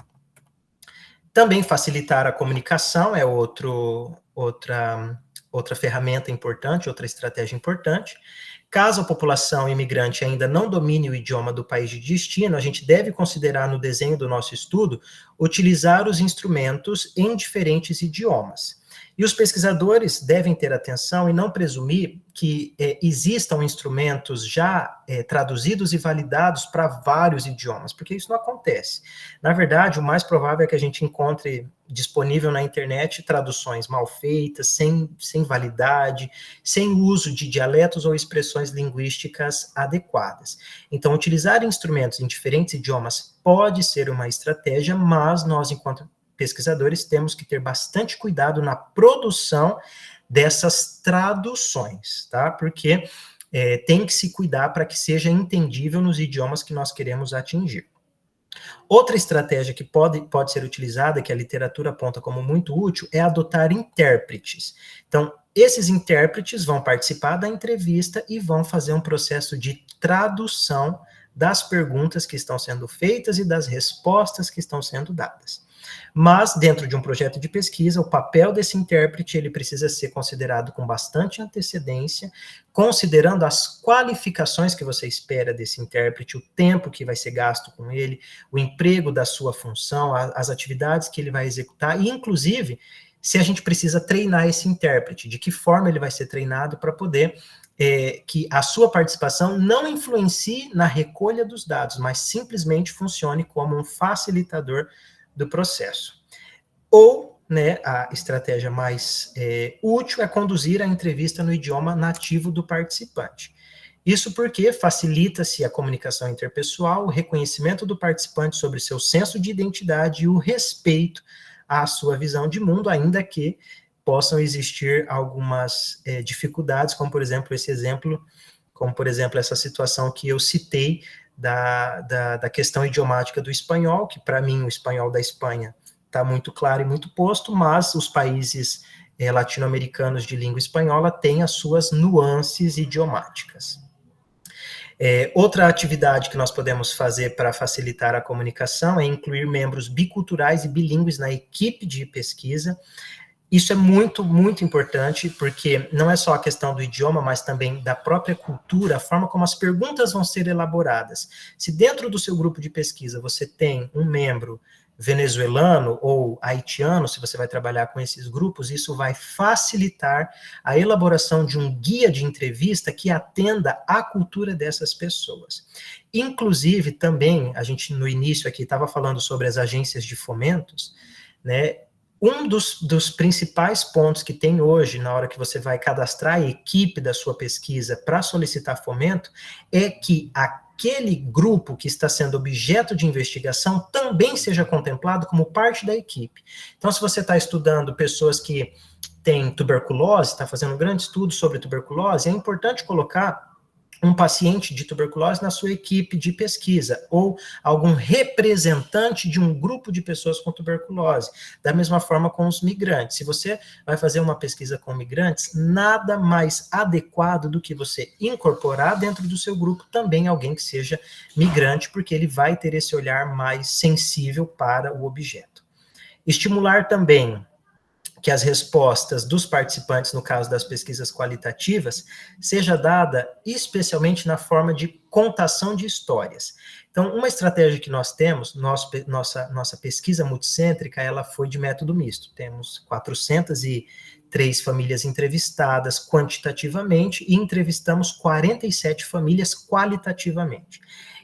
Também facilitar a comunicação é outra ferramenta importante, outra estratégia importante. Caso a população imigrante ainda não domine o idioma do país de destino, a gente deve considerar no desenho do nosso estudo utilizar os instrumentos em diferentes idiomas. E os pesquisadores devem ter atenção e não presumir que existam instrumentos já traduzidos e validados para vários idiomas, porque isso não acontece. Na verdade, o mais provável é que a gente encontre disponível na internet traduções mal feitas, sem validade, sem uso de dialetos ou expressões linguísticas adequadas. Então, utilizar instrumentos em diferentes idiomas pode ser uma estratégia, mas nós, enquanto pesquisadores, temos que ter bastante cuidado na produção dessas traduções, tá? Porque tem que se cuidar para que seja entendível nos idiomas que nós queremos atingir. Outra estratégia que pode ser utilizada, que a literatura aponta como muito útil, é adotar intérpretes. Então, esses intérpretes vão participar da entrevista e vão fazer um processo de tradução das perguntas que estão sendo feitas e das respostas que estão sendo dadas. Mas, dentro de um projeto de pesquisa, o papel desse intérprete ele precisa ser considerado com bastante antecedência, considerando as qualificações que você espera desse intérprete, o tempo que vai ser gasto com ele, o emprego da sua função, as atividades que ele vai executar, e, inclusive, se a gente precisa treinar esse intérprete, de que forma ele vai ser treinado para poder que a sua participação não influencie na recolha dos dados, mas simplesmente funcione como um facilitador do processo. Ou, né, a estratégia mais útil é conduzir a entrevista no idioma nativo do participante. Isso porque facilita-se a comunicação interpessoal, o reconhecimento do participante sobre seu senso de identidade e o respeito à sua visão de mundo, ainda que possam existir algumas dificuldades, como por exemplo essa situação que eu citei da questão idiomática do espanhol, que para mim o espanhol da Espanha está muito claro e muito posto, mas os países latino-americanos de língua espanhola têm as suas nuances idiomáticas. Outra atividade que nós podemos fazer para facilitar a comunicação é incluir membros biculturais e bilíngues na equipe de pesquisa. Isso é muito, muito importante, porque não é só a questão do idioma, mas também da própria cultura, a forma como as perguntas vão ser elaboradas. Se dentro do seu grupo de pesquisa você tem um membro venezuelano ou haitiano, se você vai trabalhar com esses grupos, isso vai facilitar a elaboração de um guia de entrevista que atenda à cultura dessas pessoas. Inclusive, também, a gente no início aqui estava falando sobre as agências de fomentos, né? Um dos principais pontos que tem hoje, na hora que você vai cadastrar a equipe da sua pesquisa para solicitar fomento, é que aquele grupo que está sendo objeto de investigação também seja contemplado como parte da equipe. Então, se você está estudando pessoas que têm tuberculose, está fazendo um grande estudo sobre tuberculose, é importante colocar um paciente de tuberculose na sua equipe de pesquisa, ou algum representante de um grupo de pessoas com tuberculose. Da mesma forma com os migrantes. Se você vai fazer uma pesquisa com migrantes, nada mais adequado do que você incorporar dentro do seu grupo também alguém que seja migrante, porque ele vai ter esse olhar mais sensível para o objeto. Estimular também que as respostas dos participantes, no caso das pesquisas qualitativas, seja dada especialmente na forma de contação de histórias. Então, uma estratégia que nós temos, nossa pesquisa multicêntrica, ela foi de método misto. Temos 403 famílias entrevistadas quantitativamente e entrevistamos 47 famílias qualitativamente.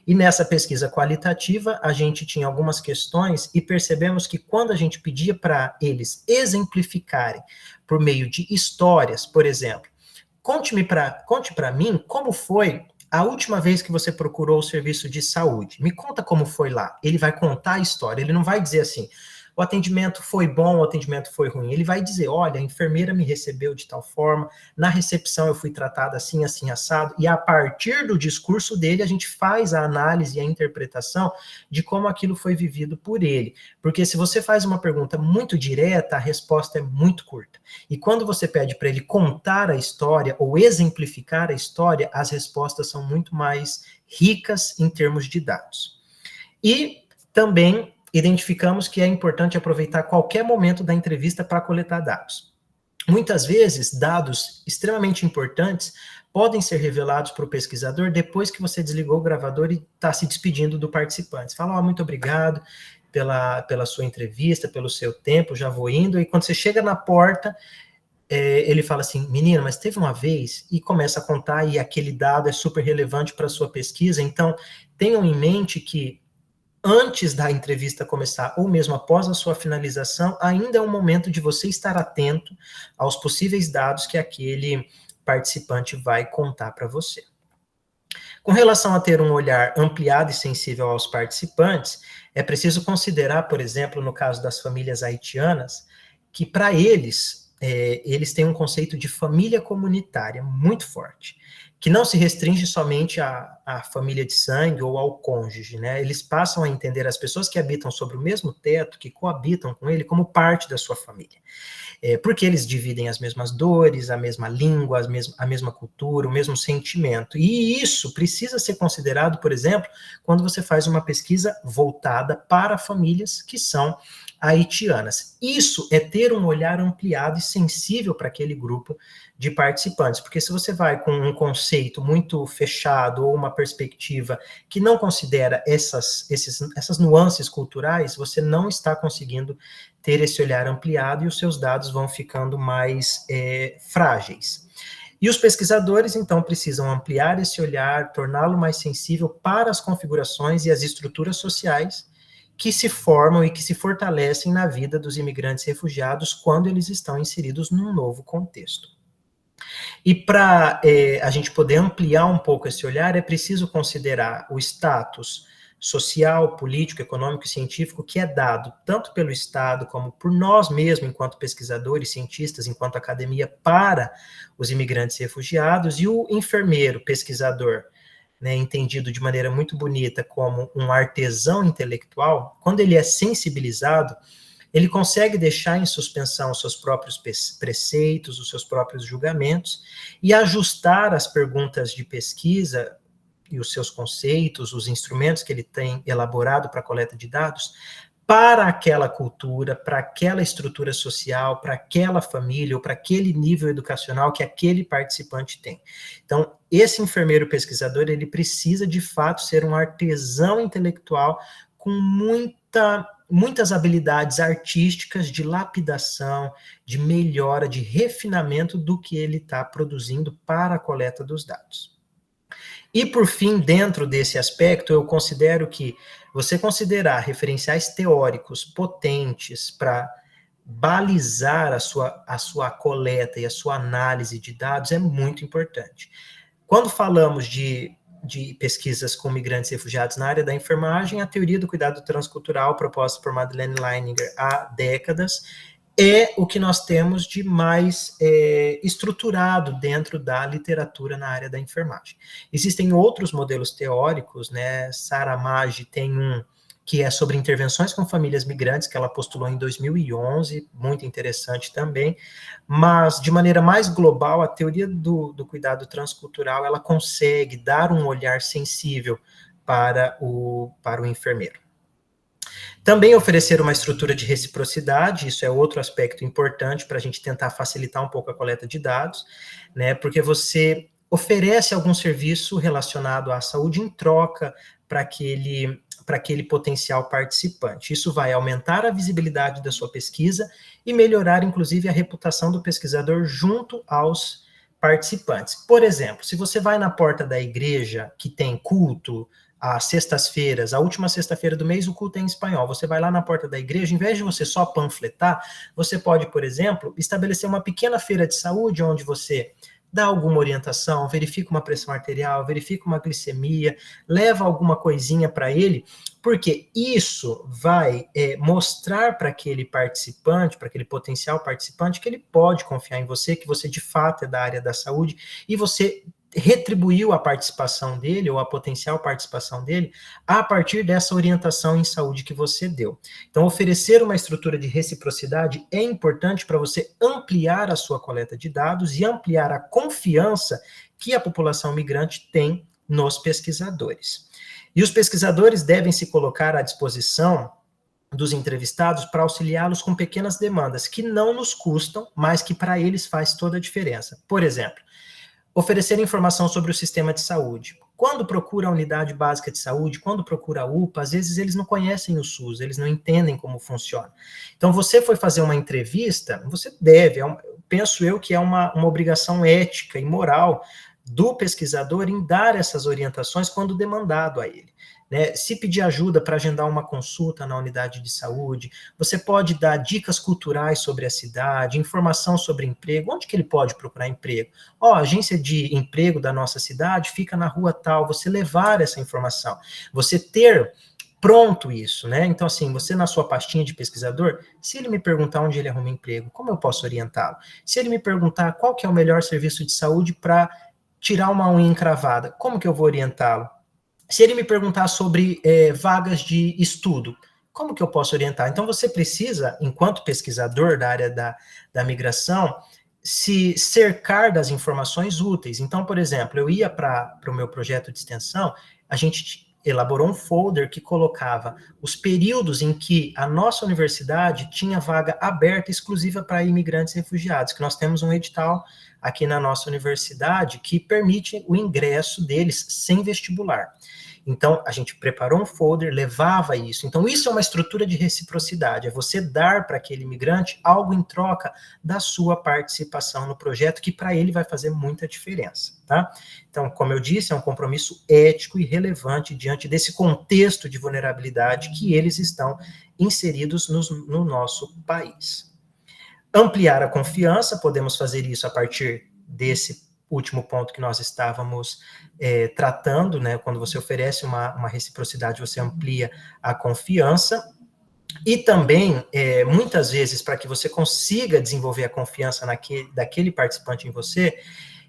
E nessa pesquisa qualitativa, a gente tinha algumas questões e percebemos que quando a gente pedia para eles exemplificarem por meio de histórias, por exemplo, conte para mim como foi a última vez que você procurou o serviço de saúde. Me conta como foi lá. Ele vai contar a história, ele não vai dizer assim, o atendimento foi bom, o atendimento foi ruim. Ele vai dizer, olha, a enfermeira me recebeu de tal forma, na recepção eu fui tratada assim, assim, assado, e a partir do discurso dele, a gente faz a análise e a interpretação de como aquilo foi vivido por ele. Porque se você faz uma pergunta muito direta, a resposta é muito curta. E quando você pede para ele contar a história ou exemplificar a história, as respostas são muito mais ricas em termos de dados. E também identificamos que é importante aproveitar qualquer momento da entrevista para coletar dados. Muitas vezes, dados extremamente importantes podem ser revelados para o pesquisador depois que você desligou o gravador e está se despedindo do participante. Você fala, muito obrigado pela sua entrevista, pelo seu tempo, já vou indo. E quando você chega na porta, ele fala assim, menina, mas teve uma vez, e começa a contar, e aquele dado é super relevante para a sua pesquisa. Então, tenham em mente que antes da entrevista começar, ou mesmo após a sua finalização, ainda é um momento de você estar atento aos possíveis dados que aquele participante vai contar para você. Com relação a ter um olhar ampliado e sensível aos participantes, é preciso considerar, por exemplo, no caso das famílias haitianas, que para eles têm um conceito de família comunitária muito forte, que não se restringe somente à família de sangue ou ao cônjuge, né? Eles passam a entender as pessoas que habitam sobre o mesmo teto, que coabitam com ele, como parte da sua família. Porque eles dividem as mesmas dores, a mesma língua, a mesma cultura, o mesmo sentimento. E isso precisa ser considerado, por exemplo, quando você faz uma pesquisa voltada para famílias que são haitianas. Isso é ter um olhar ampliado e sensível para aquele grupo de participantes, porque se você vai com um conceito muito fechado ou uma perspectiva que não considera essas nuances culturais, você não está conseguindo ter esse olhar ampliado e os seus dados vão ficando mais frágeis. E os pesquisadores, então, precisam ampliar esse olhar, torná-lo mais sensível para as configurações e as estruturas sociais que se formam e que se fortalecem na vida dos imigrantes refugiados quando eles estão inseridos num novo contexto. E para a gente poder ampliar um pouco esse olhar, é preciso considerar o status social, político, econômico e científico que é dado tanto pelo Estado como por nós mesmos, enquanto pesquisadores, cientistas, enquanto academia, para os imigrantes refugiados, e o enfermeiro, pesquisador, né, entendido de maneira muito bonita como um artesão intelectual, quando ele é sensibilizado, ele consegue deixar em suspensão os seus próprios preceitos, os seus próprios julgamentos, e ajustar as perguntas de pesquisa e os seus conceitos, os instrumentos que ele tem elaborado para a coleta de dados, para aquela cultura, para aquela estrutura social, para aquela família, ou para aquele nível educacional que aquele participante tem. Então, esse enfermeiro pesquisador, ele precisa, de fato, ser um artesão intelectual com muitas habilidades artísticas de lapidação, de melhora, de refinamento do que ele está produzindo para a coleta dos dados. E, por fim, dentro desse aspecto, eu considero que você considerar referenciais teóricos potentes para balizar a sua coleta e a sua análise de dados é muito importante. Quando falamos de pesquisas com migrantes e refugiados na área da enfermagem, a teoria do cuidado transcultural proposta por Madeleine Leininger há décadas é o que nós temos de mais estruturado dentro da literatura na área da enfermagem. Existem outros modelos teóricos, né? Sarah Maggi tem um que é sobre intervenções com famílias migrantes, que ela postulou em 2011, muito interessante também, mas de maneira mais global, a teoria do cuidado transcultural, ela consegue dar um olhar sensível para o enfermeiro. Também oferecer uma estrutura de reciprocidade, isso é outro aspecto importante para a gente tentar facilitar um pouco a coleta de dados, né, porque você oferece algum serviço relacionado à saúde em troca para aquele potencial participante. Isso vai aumentar a visibilidade da sua pesquisa e melhorar, inclusive, a reputação do pesquisador junto aos participantes. Por exemplo, se você vai na porta da igreja que tem culto, às sextas-feiras, a última sexta-feira do mês, o culto é em espanhol. Você vai lá na porta da igreja, em vez de você só panfletar, você pode, por exemplo, estabelecer uma pequena feira de saúde, onde você dá alguma orientação, verifica uma pressão arterial, verifica uma glicemia, leva alguma coisinha para ele, porque isso vai mostrar para aquele participante, para aquele potencial participante, que ele pode confiar em você, que você de fato é da área da saúde, e você retribuiu a participação dele, ou a potencial participação dele, a partir dessa orientação em saúde que você deu. Então, oferecer uma estrutura de reciprocidade é importante para você ampliar a sua coleta de dados e ampliar a confiança que a população migrante tem nos pesquisadores. E os pesquisadores devem se colocar à disposição dos entrevistados para auxiliá-los com pequenas demandas que não nos custam, mas que para eles faz toda a diferença. Por exemplo, oferecer informação sobre o sistema de saúde. Quando procura a unidade básica de saúde, quando procura a UPA, às vezes eles não conhecem o SUS, eles não entendem como funciona. Então, você foi fazer uma entrevista, você deve, penso eu que é uma obrigação ética e moral do pesquisador em dar essas orientações quando demandado a ele. Né? Se pedir ajuda para agendar uma consulta na unidade de saúde, você pode dar dicas culturais sobre a cidade, informação sobre emprego, onde que ele pode procurar emprego? A agência de emprego da nossa cidade fica na rua tal, você levar essa informação, você ter pronto isso, né? Então, assim, você na sua pastinha de pesquisador, se ele me perguntar onde ele arruma emprego, como eu posso orientá-lo? Se ele me perguntar qual que é o melhor serviço de saúde para tirar uma unha encravada, como que eu vou orientá-lo? Se ele me perguntar sobre vagas de estudo, como que eu posso orientar? Então, você precisa, enquanto pesquisador da área da migração, se cercar das informações úteis. Então, por exemplo, eu ia para o meu projeto de extensão, a gente elaborou um folder que colocava os períodos em que a nossa universidade tinha vaga aberta exclusiva para imigrantes e refugiados, que nós temos um edital aqui na nossa universidade que permite o ingresso deles sem vestibular. Então, a gente preparou um folder, levava isso. Então, isso é uma estrutura de reciprocidade, é você dar para aquele imigrante algo em troca da sua participação no projeto, que para ele vai fazer muita diferença, tá? Então, como eu disse, é um compromisso ético e relevante diante desse contexto de vulnerabilidade que eles estão inseridos no nosso país. Ampliar a confiança, podemos fazer isso a partir desse último ponto que nós estávamos tratando, né? Quando você oferece uma reciprocidade, você amplia a confiança. E também, muitas vezes, para que você consiga desenvolver a confiança daquele participante em você,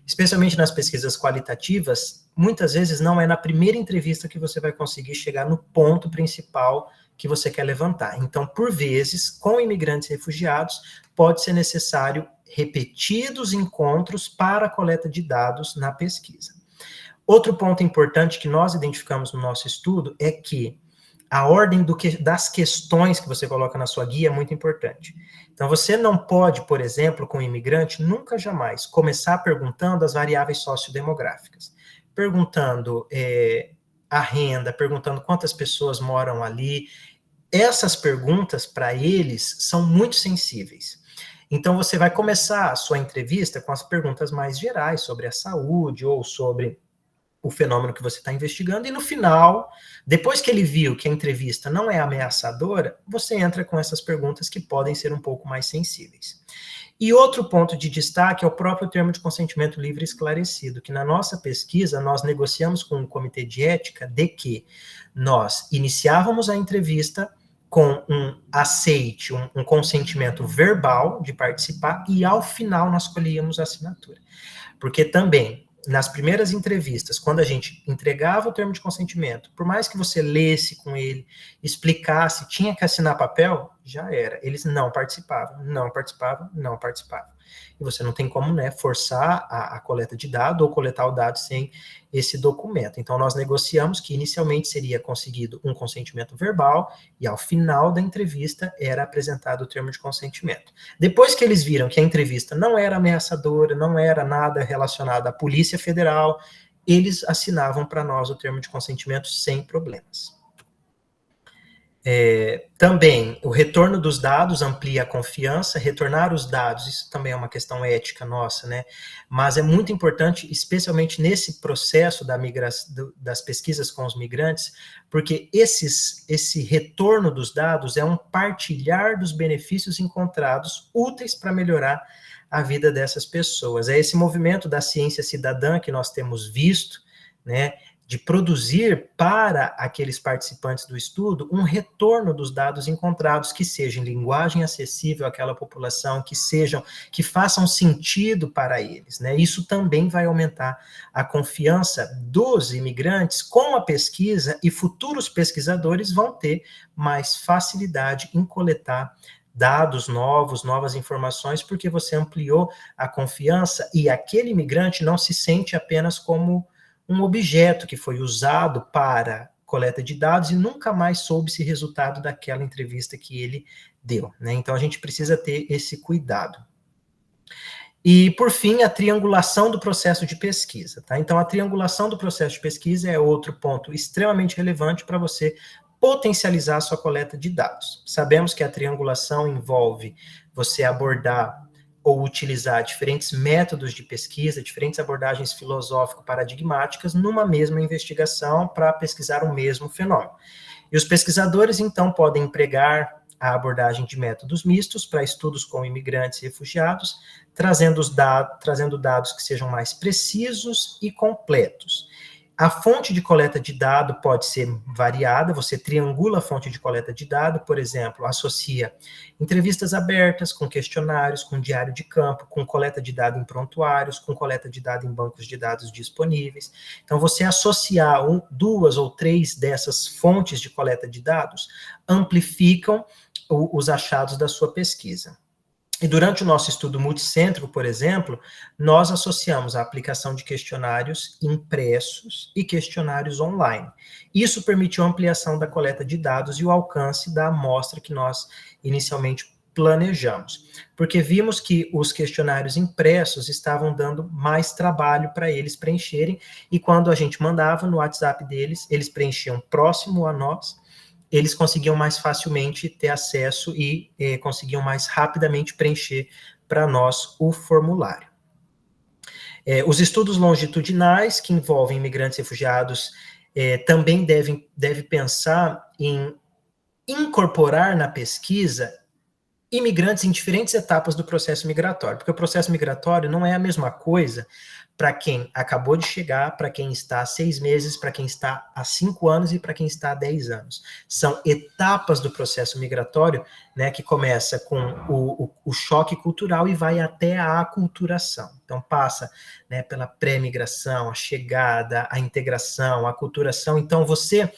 especialmente nas pesquisas qualitativas, muitas vezes não é na primeira entrevista que você vai conseguir chegar no ponto principal que você quer levantar. Então, por vezes, com imigrantes e refugiados, pode ser necessário repetidos encontros para a coleta de dados na pesquisa. Outro ponto importante que nós identificamos no nosso estudo é que a ordem das questões que você coloca na sua guia é muito importante. Então, você não pode, por exemplo, com o imigrante, nunca jamais começar perguntando as variáveis sociodemográficas. Perguntando a renda, perguntando quantas pessoas moram ali. Essas perguntas, para eles, são muito sensíveis. Então, você vai começar a sua entrevista com as perguntas mais gerais sobre a saúde ou sobre o fenômeno que você está investigando, e no final, depois que ele viu que a entrevista não é ameaçadora, você entra com essas perguntas que podem ser um pouco mais sensíveis. E outro ponto de destaque é o próprio termo de consentimento livre e esclarecido, que na nossa pesquisa nós negociamos com o Comitê de Ética de que nós iniciávamos a entrevista com um aceite, um consentimento verbal de participar, e ao final nós colhíamos a assinatura. Porque também, nas primeiras entrevistas, quando a gente entregava o termo de consentimento, por mais que você lesse com ele, explicasse, tinha que assinar papel, já era. Eles não participavam. E você não tem como, né, forçar a coleta de dado ou coletar o dado sem esse documento. Então, nós negociamos que inicialmente seria conseguido um consentimento verbal e ao final da entrevista era apresentado o termo de consentimento. Depois que eles viram que a entrevista não era ameaçadora, não era nada relacionado à Polícia Federal, eles assinavam para nós o termo de consentimento sem problemas. Também, o retorno dos dados amplia a confiança. Retornar os dados, isso também é uma questão ética nossa, né? Mas é muito importante, especialmente nesse processo das pesquisas com os migrantes, porque esse retorno dos dados é um partilhar dos benefícios encontrados úteis para melhorar a vida dessas pessoas. É esse movimento da ciência cidadã que nós temos visto, né, de produzir para aqueles participantes do estudo um retorno dos dados encontrados, que seja em linguagem acessível àquela população, que façam sentido para eles, né? Isso também vai aumentar a confiança dos imigrantes com a pesquisa, e futuros pesquisadores vão ter mais facilidade em coletar dados novos, novas informações, porque você ampliou a confiança e aquele imigrante não se sente apenas como um objeto que foi usado para coleta de dados e nunca mais soube-se resultado daquela entrevista que ele deu, né? Então, a gente precisa ter esse cuidado. E, por fim, a triangulação do processo de pesquisa, tá? Então, a triangulação do processo de pesquisa é outro ponto extremamente relevante para você potencializar a sua coleta de dados. Sabemos que a triangulação envolve você abordar ou utilizar diferentes métodos de pesquisa, diferentes abordagens filosófico-paradigmáticas numa mesma investigação para pesquisar o mesmo fenômeno. E os pesquisadores, então, podem empregar a abordagem de métodos mistos para estudos com imigrantes e refugiados, trazendo dados que sejam mais precisos e completos. A fonte de coleta de dado pode ser variada, você triangula a fonte de coleta de dado, por exemplo, associa entrevistas abertas com questionários, com diário de campo, com coleta de dado em prontuários, com coleta de dado em bancos de dados disponíveis. Então, você associar 2 ou 3 dessas fontes de coleta de dados amplificam os achados da sua pesquisa. E durante o nosso estudo multicêntrico, por exemplo, nós associamos a aplicação de questionários impressos e questionários online. Isso permitiu a ampliação da coleta de dados e o alcance da amostra que nós inicialmente planejamos, porque vimos que os questionários impressos estavam dando mais trabalho para eles preencherem, e quando a gente mandava no WhatsApp deles, eles preenchiam próximo a nós, eles conseguiam mais facilmente ter acesso e conseguiam mais rapidamente preencher para nós o formulário. Os estudos longitudinais que envolvem imigrantes e refugiados também devem pensar em incorporar na pesquisa imigrantes em diferentes etapas do processo migratório, porque o processo migratório não é a mesma coisa para quem acabou de chegar, para quem está há 6 meses, para quem está há 5 anos e para quem está há 10 anos. São etapas do processo migratório, né, que começa com o choque cultural e vai até a aculturação. Então, passa, né, pela pré-migração, a chegada, a integração, a aculturação. Então, você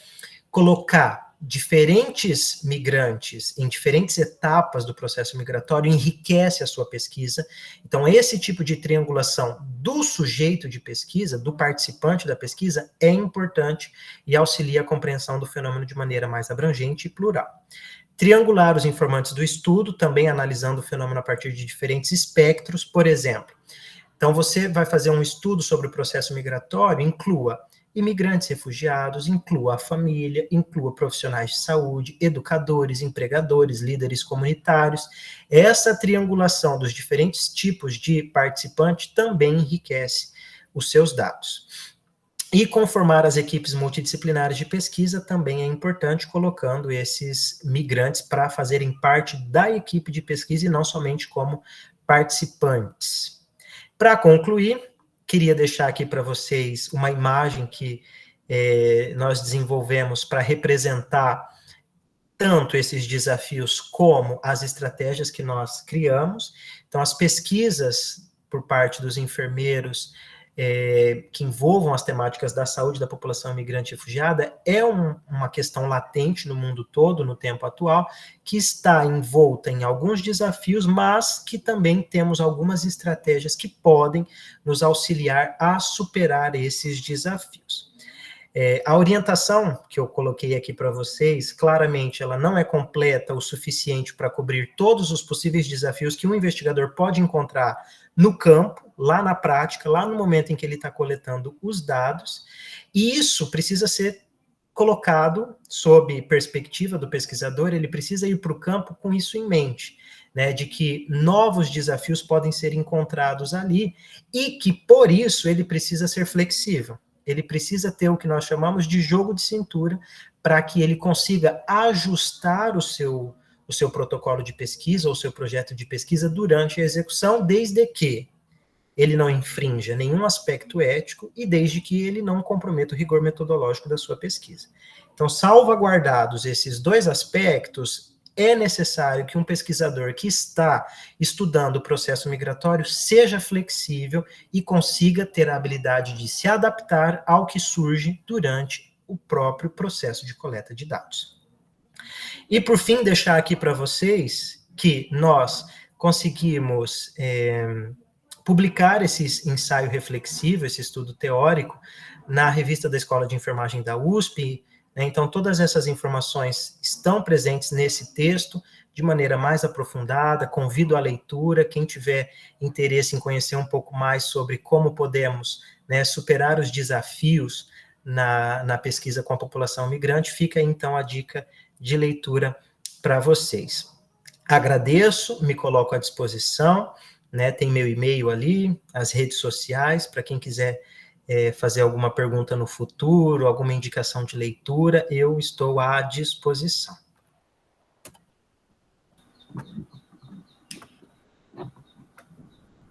colocar diferentes migrantes em diferentes etapas do processo migratório enriquece a sua pesquisa. Então, esse tipo de triangulação do sujeito de pesquisa, do participante da pesquisa, é importante e auxilia a compreensão do fenômeno de maneira mais abrangente e plural. Triangular os informantes do estudo, também analisando o fenômeno a partir de diferentes espectros, por exemplo. Então, você vai fazer um estudo sobre o processo migratório, inclua imigrantes refugiados, inclua a família, inclua profissionais de saúde, educadores, empregadores, líderes comunitários. Essa triangulação dos diferentes tipos de participante também enriquece os seus dados. E conformar as equipes multidisciplinares de pesquisa também é importante, colocando esses migrantes para fazerem parte da equipe de pesquisa e não somente como participantes. Para concluir, queria deixar aqui para vocês uma imagem que nós desenvolvemos para representar tanto esses desafios como as estratégias que nós criamos. Então, as pesquisas por parte dos enfermeiros que envolvam as temáticas da saúde da população imigrante e refugiada é uma questão latente no mundo todo, no tempo atual, que está envolta em alguns desafios, mas que também temos algumas estratégias que podem nos auxiliar a superar esses desafios. A orientação que eu coloquei aqui para vocês, claramente, ela não é completa o suficiente para cobrir todos os possíveis desafios que um investigador pode encontrar no campo, lá na prática, lá no momento em que ele está coletando os dados, e isso precisa ser colocado sob perspectiva do pesquisador, ele precisa ir para o campo com isso em mente, né, de que novos desafios podem ser encontrados ali, e que, por isso, ele precisa ser flexível. Ele precisa ter o que nós chamamos de jogo de cintura para que ele consiga ajustar o o seu protocolo de pesquisa ou o seu projeto de pesquisa durante a execução, desde que ele não infrinja nenhum aspecto ético e desde que ele não comprometa o rigor metodológico da sua pesquisa. Então, salvaguardados esses dois aspectos, é necessário que um pesquisador que está estudando o processo migratório seja flexível e consiga ter a habilidade de se adaptar ao que surge durante o próprio processo de coleta de dados. E, por fim, deixar aqui para vocês que nós conseguimos publicar esse ensaio reflexivo, esse estudo teórico, na revista da Escola de Enfermagem da USP, né? Então, todas essas informações estão presentes nesse texto, de maneira mais aprofundada, convido à leitura, quem tiver interesse em conhecer um pouco mais sobre como podemos, né, superar os desafios na pesquisa com a população migrante, fica então a dica de leitura para vocês. Agradeço, me coloco à disposição, né, tem meu e-mail ali, as redes sociais, para quem quiser fazer alguma pergunta no futuro, alguma indicação de leitura, eu estou à disposição.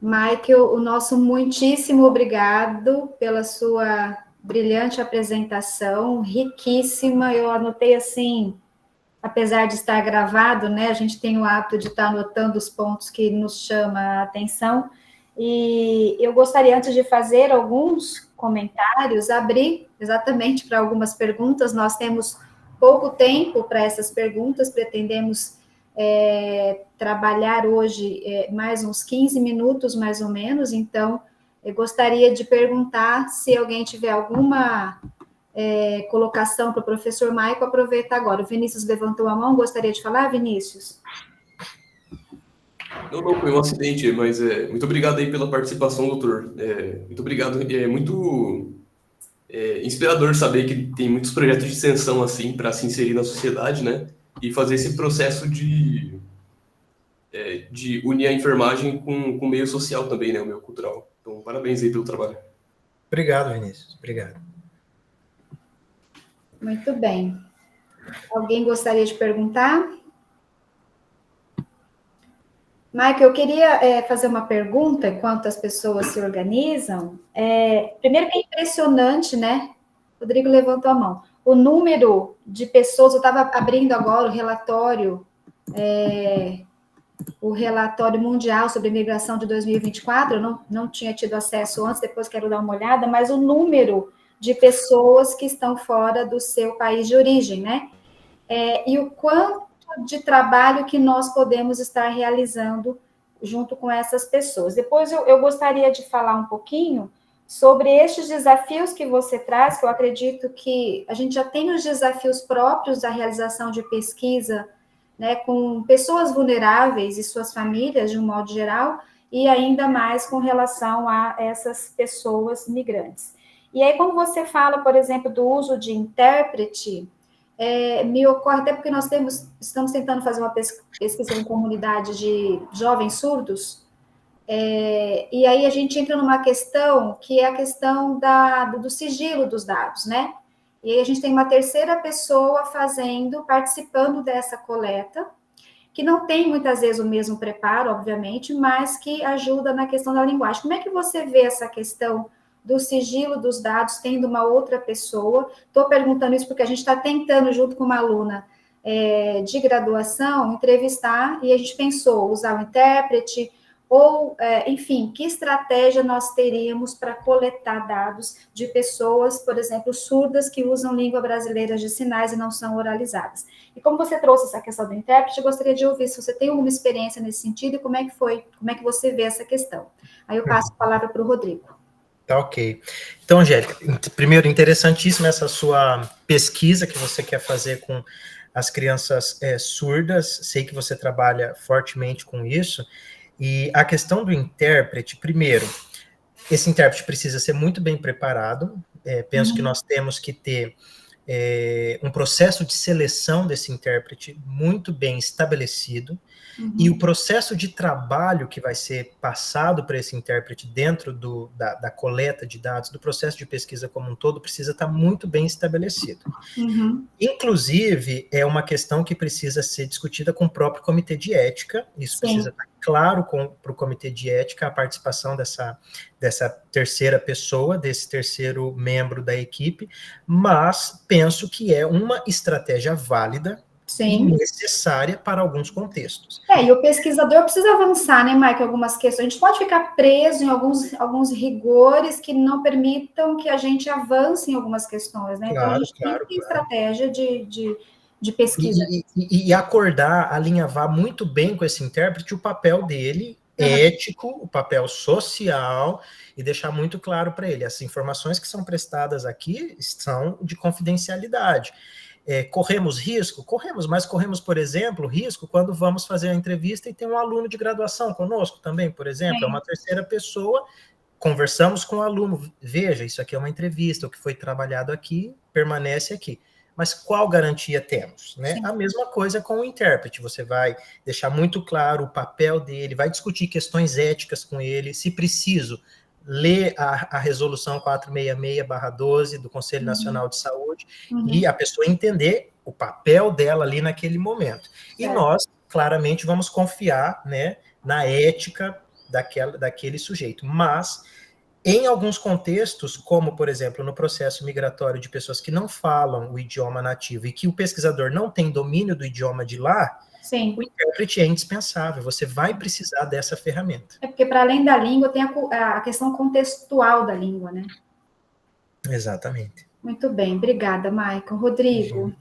Michael, o nosso muitíssimo obrigado pela sua brilhante apresentação, riquíssima, eu anotei assim, apesar de estar gravado, né, a gente tem o hábito de estar anotando os pontos que nos chamam a atenção, e eu gostaria, antes de fazer alguns comentários, abrir exatamente para algumas perguntas. Nós temos pouco tempo para essas perguntas, pretendemos trabalhar hoje mais uns 15 minutos, mais ou menos, então eu gostaria de perguntar se alguém tiver alguma colocação para o professor Michael, aproveita agora. O Vinícius levantou a mão, gostaria de falar, Vinícius? Não, foi um acidente, mas muito obrigado aí pela participação, doutor. Muito obrigado, é muito inspirador saber que tem muitos projetos de extensão assim para se inserir na sociedade, né? E fazer esse processo de unir a enfermagem com o meio social também, né? O meio cultural. Então, parabéns aí pelo trabalho. Obrigado, Vinícius. Obrigado. Muito bem. Alguém gostaria de perguntar? Michael, eu queria fazer uma pergunta enquanto as pessoas se organizam. Primeiro que é impressionante, né? Rodrigo levantou a mão. O número de pessoas, eu estava abrindo agora o relatório mundial sobre imigração de 2024, eu não tinha tido acesso antes, depois quero dar uma olhada, mas o número de pessoas que estão fora do seu país de origem, né? E o quanto de trabalho que nós podemos estar realizando junto com essas pessoas. Depois eu gostaria de falar um pouquinho sobre estes desafios que você traz, que eu acredito que a gente já tem os desafios próprios da realização de pesquisa, né, com pessoas vulneráveis e suas famílias, de um modo geral, e ainda mais com relação a essas pessoas migrantes. E aí, quando você fala, por exemplo, do uso de intérprete, me ocorre, até porque nós estamos tentando fazer uma pesquisa em comunidade de jovens surdos, e aí a gente entra numa questão que é a questão do sigilo dos dados, né? E aí a gente tem uma terceira pessoa participando dessa coleta, que não tem muitas vezes o mesmo preparo, obviamente, mas que ajuda na questão da linguagem. Como é que você vê essa questão do sigilo dos dados tendo uma outra pessoa? Estou perguntando isso porque a gente está tentando, junto com uma aluna de graduação, entrevistar, e a gente pensou usar o intérprete, ou, enfim, que estratégia nós teríamos para coletar dados de pessoas, por exemplo, surdas que usam língua brasileira de sinais e não são oralizadas. E como você trouxe essa questão do intérprete, eu gostaria de ouvir se você tem alguma experiência nesse sentido e como é que você vê essa questão. Aí eu passo a palavra para o Rodrigo. Tá, ok. Então, Angélica, primeiro, interessantíssima essa sua pesquisa que você quer fazer com as crianças surdas. Sei que você trabalha fortemente com isso. E a questão do intérprete, primeiro, esse intérprete precisa ser muito bem preparado. Penso que nós temos que ter um processo de seleção desse intérprete muito bem estabelecido, e o processo de trabalho que vai ser passado para esse intérprete dentro da coleta de dados, do processo de pesquisa como um todo, precisa estar muito bem estabelecido. Inclusive, é uma questão que precisa ser discutida com o próprio comitê de ética, isso precisa estar claro para o comitê de ética, a participação dessa terceira pessoa, desse terceiro membro da equipe, mas penso que é uma estratégia válida, e necessária para alguns contextos. E o pesquisador precisa avançar, né, Mike, algumas questões. A gente pode ficar preso em alguns rigores que não permitam que a gente avance em algumas questões, né? Então, a gente tem que ter estratégia de pesquisa. E acordar, alinhavar muito bem com esse intérprete o papel dele, ético, o papel social, e deixar muito claro para ele, as informações que são prestadas aqui são de confidencialidade. Corremos risco? Corremos, mas corremos, por exemplo, risco quando vamos fazer a entrevista e tem um aluno de graduação conosco também, por exemplo, é uma terceira pessoa, conversamos com o aluno, veja, isso aqui é uma entrevista, o que foi trabalhado aqui, permanece aqui. Mas qual garantia temos? Né? A mesma coisa com o intérprete, você vai deixar muito claro o papel dele, vai discutir questões éticas com ele, se preciso, ler a resolução 466/12 do Conselho Nacional de Saúde e a pessoa entender o papel dela ali naquele momento. E nós, claramente, vamos confiar, né, na ética daquele sujeito. Mas, em alguns contextos, como, por exemplo, no processo migratório de pessoas que não falam o idioma nativo e que o pesquisador não tem domínio do idioma de lá, o intérprete é indispensável, você vai precisar dessa ferramenta. Porque, para além da língua, tem a questão contextual da língua, né? Exatamente. Muito bem, obrigada, Maicon. Rodrigo.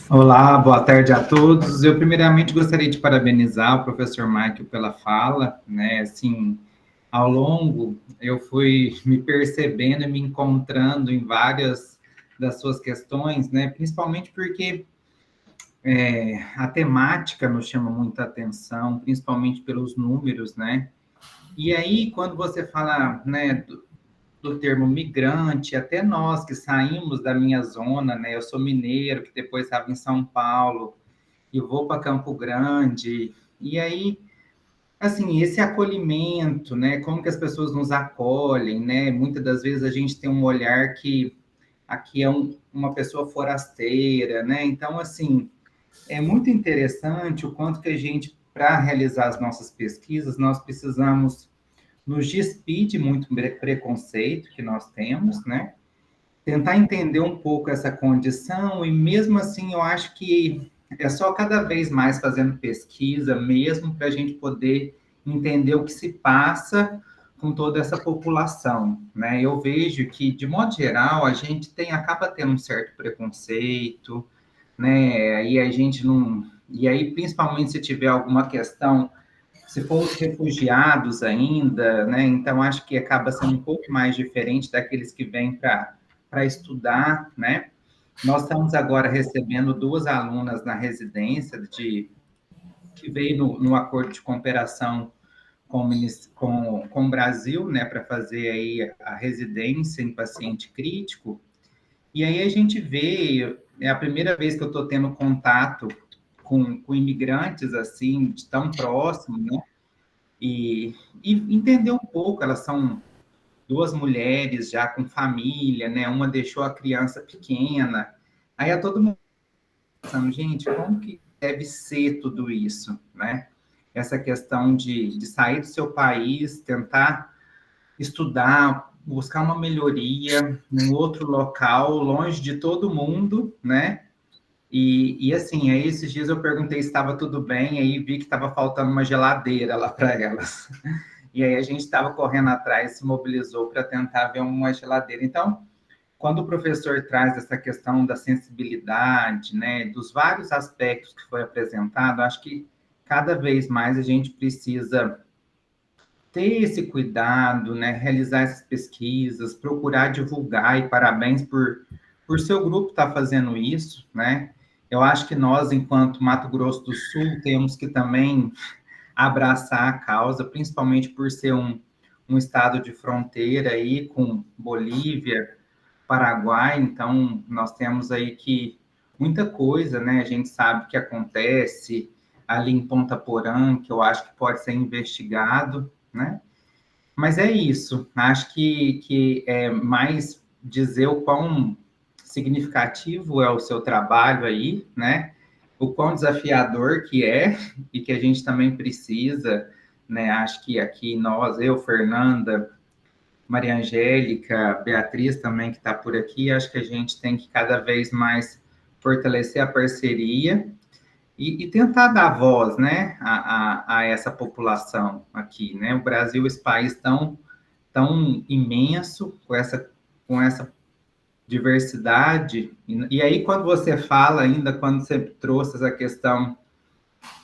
Olá, boa tarde a todos. Eu, primeiramente, gostaria de parabenizar o professor Maicon pela fala, né? Assim, ao longo, eu fui me percebendo e me encontrando em várias das suas questões, né? Principalmente porque a temática nos chama muita atenção, principalmente pelos números, né? E aí, quando você fala, né, do termo migrante, até nós que saímos da minha zona, né? Eu sou mineiro, que depois estava em São Paulo, e vou para Campo Grande, e aí, assim, esse acolhimento, né? Como que as pessoas nos acolhem, né? Muitas das vezes a gente tem um olhar que aqui é uma pessoa forasteira, né? Então, assim, é muito interessante o quanto que a gente, para realizar as nossas pesquisas, nós precisamos nos despir de muito preconceito que nós temos, né? Tentar entender um pouco essa condição, e mesmo assim eu acho que é só cada vez mais fazendo pesquisa mesmo para a gente poder entender o que se passa com toda essa população, né? Eu vejo que, de modo geral, a gente acaba tendo um certo preconceito, né? E a gente não... E aí, principalmente, se tiver alguma questão, se for os refugiados ainda, né? Então, acho que acaba sendo um pouco mais diferente daqueles que vêm para estudar, né? Nós estamos agora recebendo 2 alunas na residência que veio no acordo de cooperação com o Brasil, né, para fazer aí a residência em paciente crítico. E aí a gente vê, é a primeira vez que eu estou tendo contato com imigrantes, assim, de tão próximo, né, e entender um pouco, elas são 2 mulheres já com família, né, uma deixou a criança pequena, aí todo mundo pensando, gente, como que deve ser tudo isso, né? Essa questão de sair do seu país, tentar estudar, buscar uma melhoria em outro local, longe de todo mundo, né? E assim, aí esses dias eu perguntei se estava tudo bem, aí vi que estava faltando uma geladeira lá para elas. E aí a gente estava correndo atrás, se mobilizou para tentar ver uma geladeira. Então, quando o professor traz essa questão da sensibilidade, né, dos vários aspectos que foi apresentado, acho que cada vez mais a gente precisa ter esse cuidado, né, realizar essas pesquisas, procurar divulgar, e parabéns por seu grupo estar fazendo isso, né? Eu acho que nós, enquanto Mato Grosso do Sul, temos que também abraçar a causa, principalmente por ser um estado de fronteira aí com Bolívia, Paraguai, então nós temos aí que muita coisa, né? A gente sabe que acontece ali em Ponta Porã, que eu acho que pode ser investigado, né? Mas é isso, acho que é mais dizer o quão significativo é o seu trabalho aí, né? O quão desafiador que é e que a gente também precisa, né? Acho que aqui nós, eu, Fernanda, Maria Angélica, Beatriz também que está por aqui, acho que a gente tem que cada vez mais fortalecer a parceria e tentar dar voz, né, a essa população aqui, né? O Brasil, esse país tão imenso, com essa diversidade. E aí, quando você fala ainda, quando você trouxe essa questão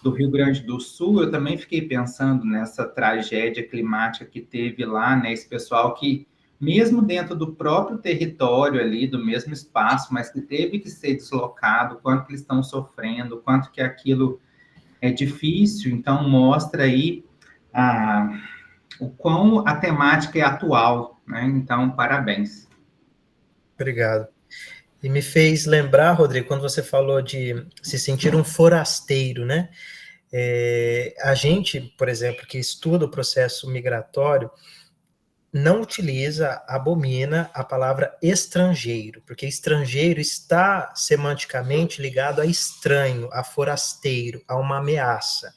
do Rio Grande do Sul, eu também fiquei pensando nessa tragédia climática que teve lá, né? Esse pessoal que, mesmo dentro do próprio território ali, do mesmo espaço, mas que teve que ser deslocado, quanto que eles estão sofrendo, quanto que aquilo é difícil. Então, mostra aí o quão a temática é atual, né? Então, parabéns. Obrigado. E me fez lembrar, Rodrigo, quando você falou de se sentir um forasteiro, né? A gente, por exemplo, que estuda o processo migratório, não utiliza, abomina a palavra estrangeiro, porque estrangeiro está semanticamente ligado a estranho, a forasteiro, a uma ameaça.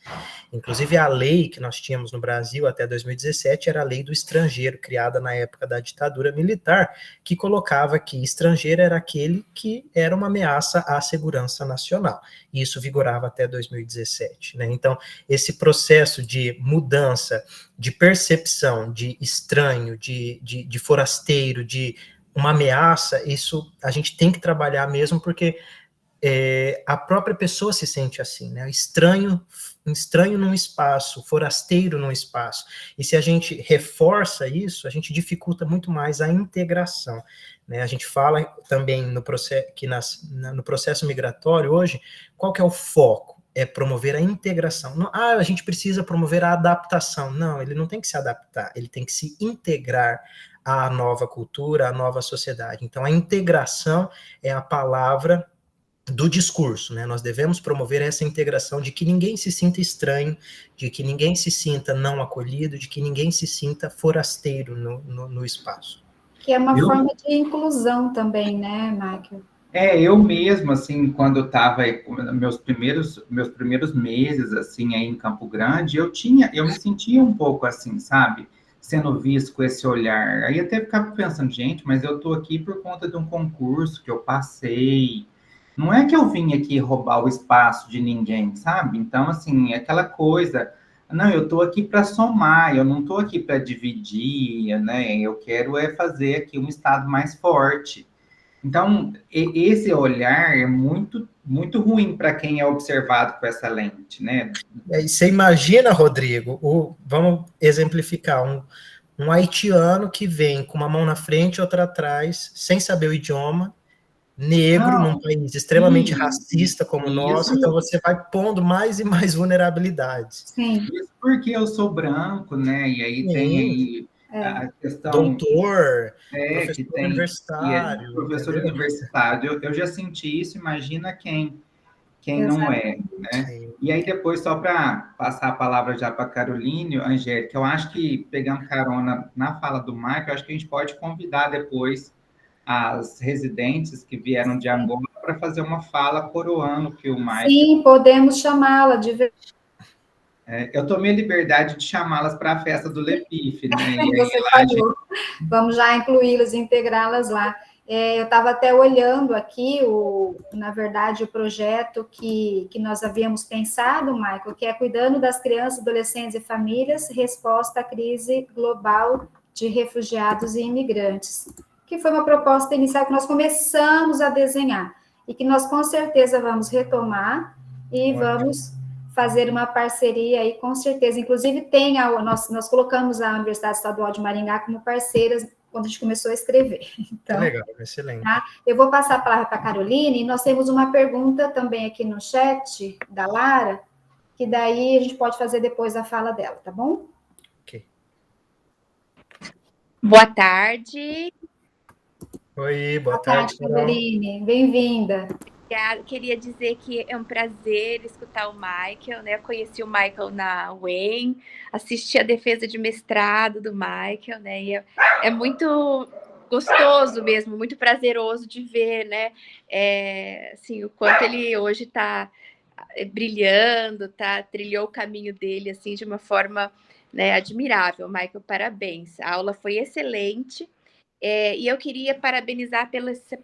Inclusive, a lei que nós tínhamos no Brasil até 2017 era a lei do estrangeiro, criada na época da ditadura militar, que colocava que estrangeiro era aquele que era uma ameaça à segurança nacional. E isso vigorava até 2017, né? Então, esse processo de mudança, de percepção de estranho, de forasteiro, de uma ameaça, isso a gente tem que trabalhar mesmo, porque a própria pessoa se sente assim, né? Estranho num espaço, forasteiro num espaço. E se a gente reforça isso, a gente dificulta muito mais a integração, né? A gente fala também no processo migratório hoje, qual que é o foco? É promover a integração. Não, a gente precisa promover a adaptação. Não, ele não tem que se adaptar, ele tem que se integrar à nova cultura, à nova sociedade. Então, a integração é a palavra do discurso, né? Nós devemos promover essa integração de que ninguém se sinta estranho, de que ninguém se sinta não acolhido, de que ninguém se sinta forasteiro no espaço. Que é uma forma de inclusão também, né, Michael? Eu mesmo, assim, quando eu estava meus primeiros meses, assim, aí em Campo Grande, eu me sentia um pouco assim, sabe? Sendo visto com esse olhar. Aí até ficava pensando, gente, mas eu estou aqui por conta de um concurso que eu passei. Não é que eu vim aqui roubar o espaço de ninguém, sabe? Então, assim, é aquela coisa. Não, eu estou aqui para somar, eu não estou aqui para dividir, né? Eu quero fazer aqui um estado mais forte. Então, esse olhar é muito, muito ruim para quem é observado com essa lente, né? Você imagina, Rodrigo, vamos exemplificar, um haitiano que vem com uma mão na frente e outra atrás, sem saber o idioma, negro, num país extremamente racista como o nosso, então você vai pondo mais e mais vulnerabilidades. Sim. Isso porque eu sou branco, né? E aí tem aí a questão... Doutor, professor universitário. Professor universitário. Eu já senti isso, imagina quem não é, né? Sim. E aí depois, só para passar a palavra já para a Caroline, Angélica, eu acho que, pegando carona na fala do Marco, eu acho que a gente pode convidar depois as residentes que vieram de Angola para fazer uma fala coroando que o Marco... Sim, podemos chamá-la de verdade. Eu tomei a liberdade de chamá-las para a festa do Lepif, né? E você falou. Vamos já incluí-las, integrá-las lá. Eu estava até olhando aqui, na verdade, o projeto que nós havíamos pensado, Michael, que é Cuidando das Crianças, Adolescentes e Famílias, Resposta à Crise Global de Refugiados e Imigrantes, que foi uma proposta inicial que nós começamos a desenhar, e que nós, com certeza, vamos retomar e vamos fazer uma parceria aí, com certeza. Inclusive, nós colocamos a Universidade Estadual de Maringá como parceira quando a gente começou a escrever. Então, que legal, excelente. Tá? Eu vou passar a palavra para a Caroline, e nós temos uma pergunta também aqui no chat, da Lara, que daí a gente pode fazer depois a fala dela, tá bom? Ok. Boa tarde. Oi, boa Boa tarde, tarde, Carol. Caroline. Bem-vinda. Queria dizer que é um prazer escutar o Michael, né? Eu conheci o Michael na UEM, assisti a defesa de mestrado do Michael, né? E é muito gostoso mesmo, muito prazeroso de ver, né? Assim, o quanto ele hoje está brilhando, trilhou o caminho dele assim de uma forma, né, admirável. Michael, parabéns. A aula foi excelente. E eu queria parabenizar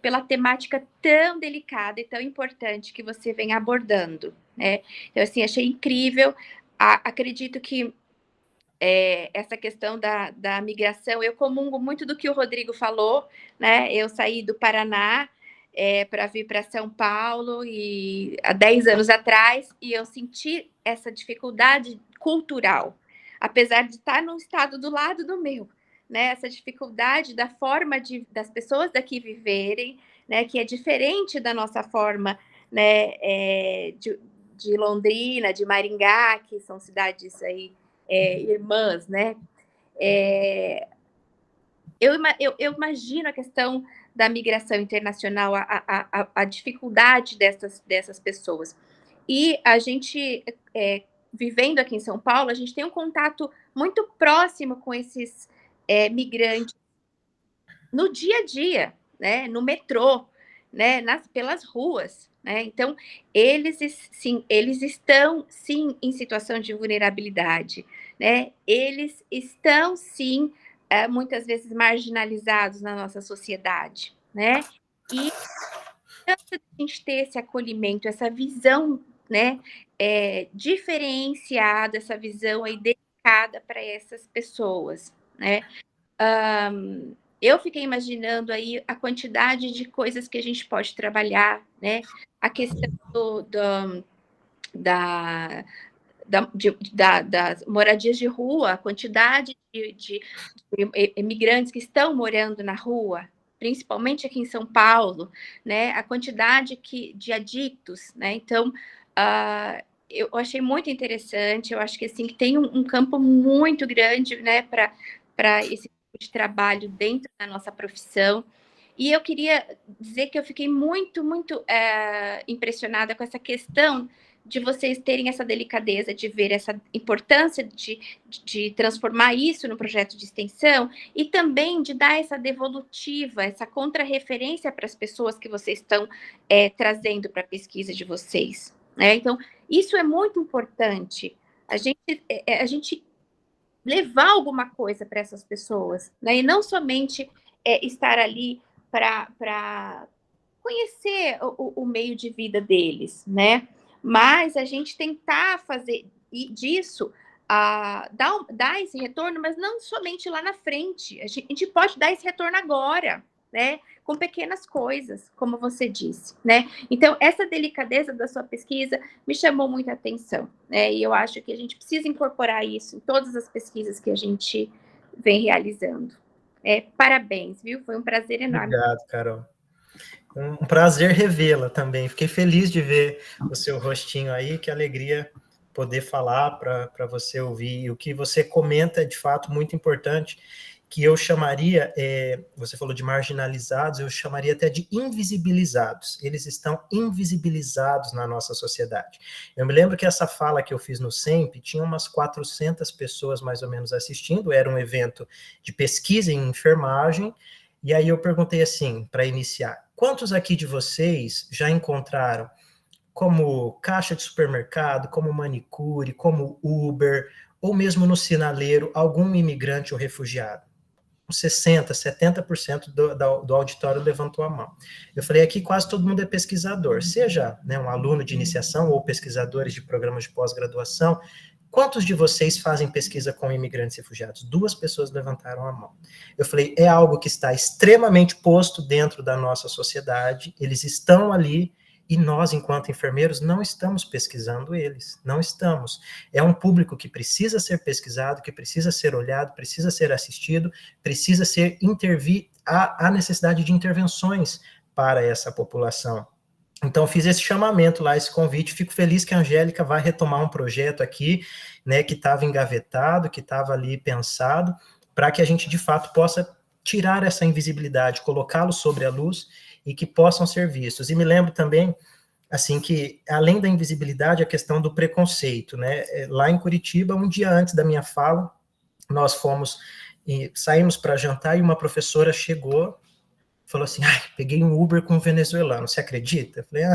pela temática tão delicada e tão importante que você vem abordando, né? Então, assim, achei incrível. Acredito que essa questão da migração, eu comungo muito do que o Rodrigo falou, né? Eu saí do Paraná para vir para São Paulo há 10 anos atrás, e eu senti essa dificuldade cultural, apesar de estar num estado do lado do meu, né? Essa dificuldade da forma das pessoas daqui viverem, né? Que é diferente da nossa forma, né? De Londrina, de Maringá, que são cidades aí irmãs, né? Eu imagino a questão da migração internacional, a dificuldade dessas pessoas. E a gente, vivendo aqui em São Paulo, a gente tem um contato muito próximo com esses migrantes no dia a dia, né? No metrô, né? Pelas ruas, né? Então, eles estão, sim, em situação de vulnerabilidade, né? Eles estão, sim, muitas vezes marginalizados na nossa sociedade, né? E a gente ter esse acolhimento, essa visão, né, diferenciada, essa visão aí dedicada para essas pessoas, né? Eu fiquei imaginando aí a quantidade de coisas que a gente pode trabalhar, né? A questão das moradias de rua, a quantidade de imigrantes que estão morando na rua, principalmente aqui em São Paulo, né? A quantidade de adictos, né? Então, eu achei muito interessante. Eu acho que assim que tem um campo muito grande, né, para esse tipo de trabalho dentro da nossa profissão. E eu queria dizer que eu fiquei muito, muito impressionada com essa questão de vocês terem essa delicadeza de ver essa importância de transformar isso no projeto de extensão e também de dar essa devolutiva, essa contrarreferência para as pessoas que vocês estão trazendo para a pesquisa de vocês, né? Então, isso é muito importante, a gente levar alguma coisa para essas pessoas, né? E não somente estar ali para conhecer o meio de vida deles, né? Mas a gente tentar fazer disso, dar esse retorno, mas não somente lá na frente. A gente pode dar esse retorno agora, né? Com pequenas coisas, como você disse, né? Então, essa delicadeza da sua pesquisa me chamou muita atenção, né? E eu acho que a gente precisa incorporar isso em todas as pesquisas que a gente vem realizando. Parabéns, viu? Foi um prazer enorme. Obrigado, Carol. Um prazer revê-la também. Fiquei feliz de ver o seu rostinho aí, que alegria poder falar para você ouvir. E o que você comenta é, de fato, muito importante, que eu chamaria, você falou de marginalizados, eu chamaria até de invisibilizados. Eles estão invisibilizados na nossa sociedade. Eu me lembro que essa fala que eu fiz no SEMP, tinha umas 400 pessoas mais ou menos assistindo, era um evento de pesquisa em enfermagem, e aí eu perguntei assim, para iniciar, quantos aqui de vocês já encontraram como caixa de supermercado, como manicure, como Uber, ou mesmo no sinaleiro, algum imigrante ou refugiado? 60%, 70% do auditório levantou a mão. Eu falei, aqui quase todo mundo é pesquisador, seja, né, um aluno de iniciação ou pesquisadores de programas de pós-graduação. Quantos de vocês fazem pesquisa com imigrantes e refugiados? 2 pessoas levantaram a mão. Eu falei, é algo que está extremamente posto dentro da nossa sociedade, eles estão ali, e nós, enquanto enfermeiros, não estamos pesquisando eles, não estamos. É um público que precisa ser pesquisado, que precisa ser olhado, precisa ser assistido, precisa intervir, há necessidade de intervenções para essa população. Então, eu fiz esse chamamento lá, esse convite, fico feliz que a Angélica vai retomar um projeto aqui, né, que estava engavetado, que estava ali pensado, para que a gente, de fato, possa tirar essa invisibilidade, colocá-los sobre a luz e que possam ser vistos. E me lembro também, assim, que além da invisibilidade, a questão do preconceito, né? Lá em Curitiba, um dia antes da minha fala, nós saímos para jantar e uma professora chegou, falou assim, peguei um Uber com um venezuelano, você acredita? Eu falei,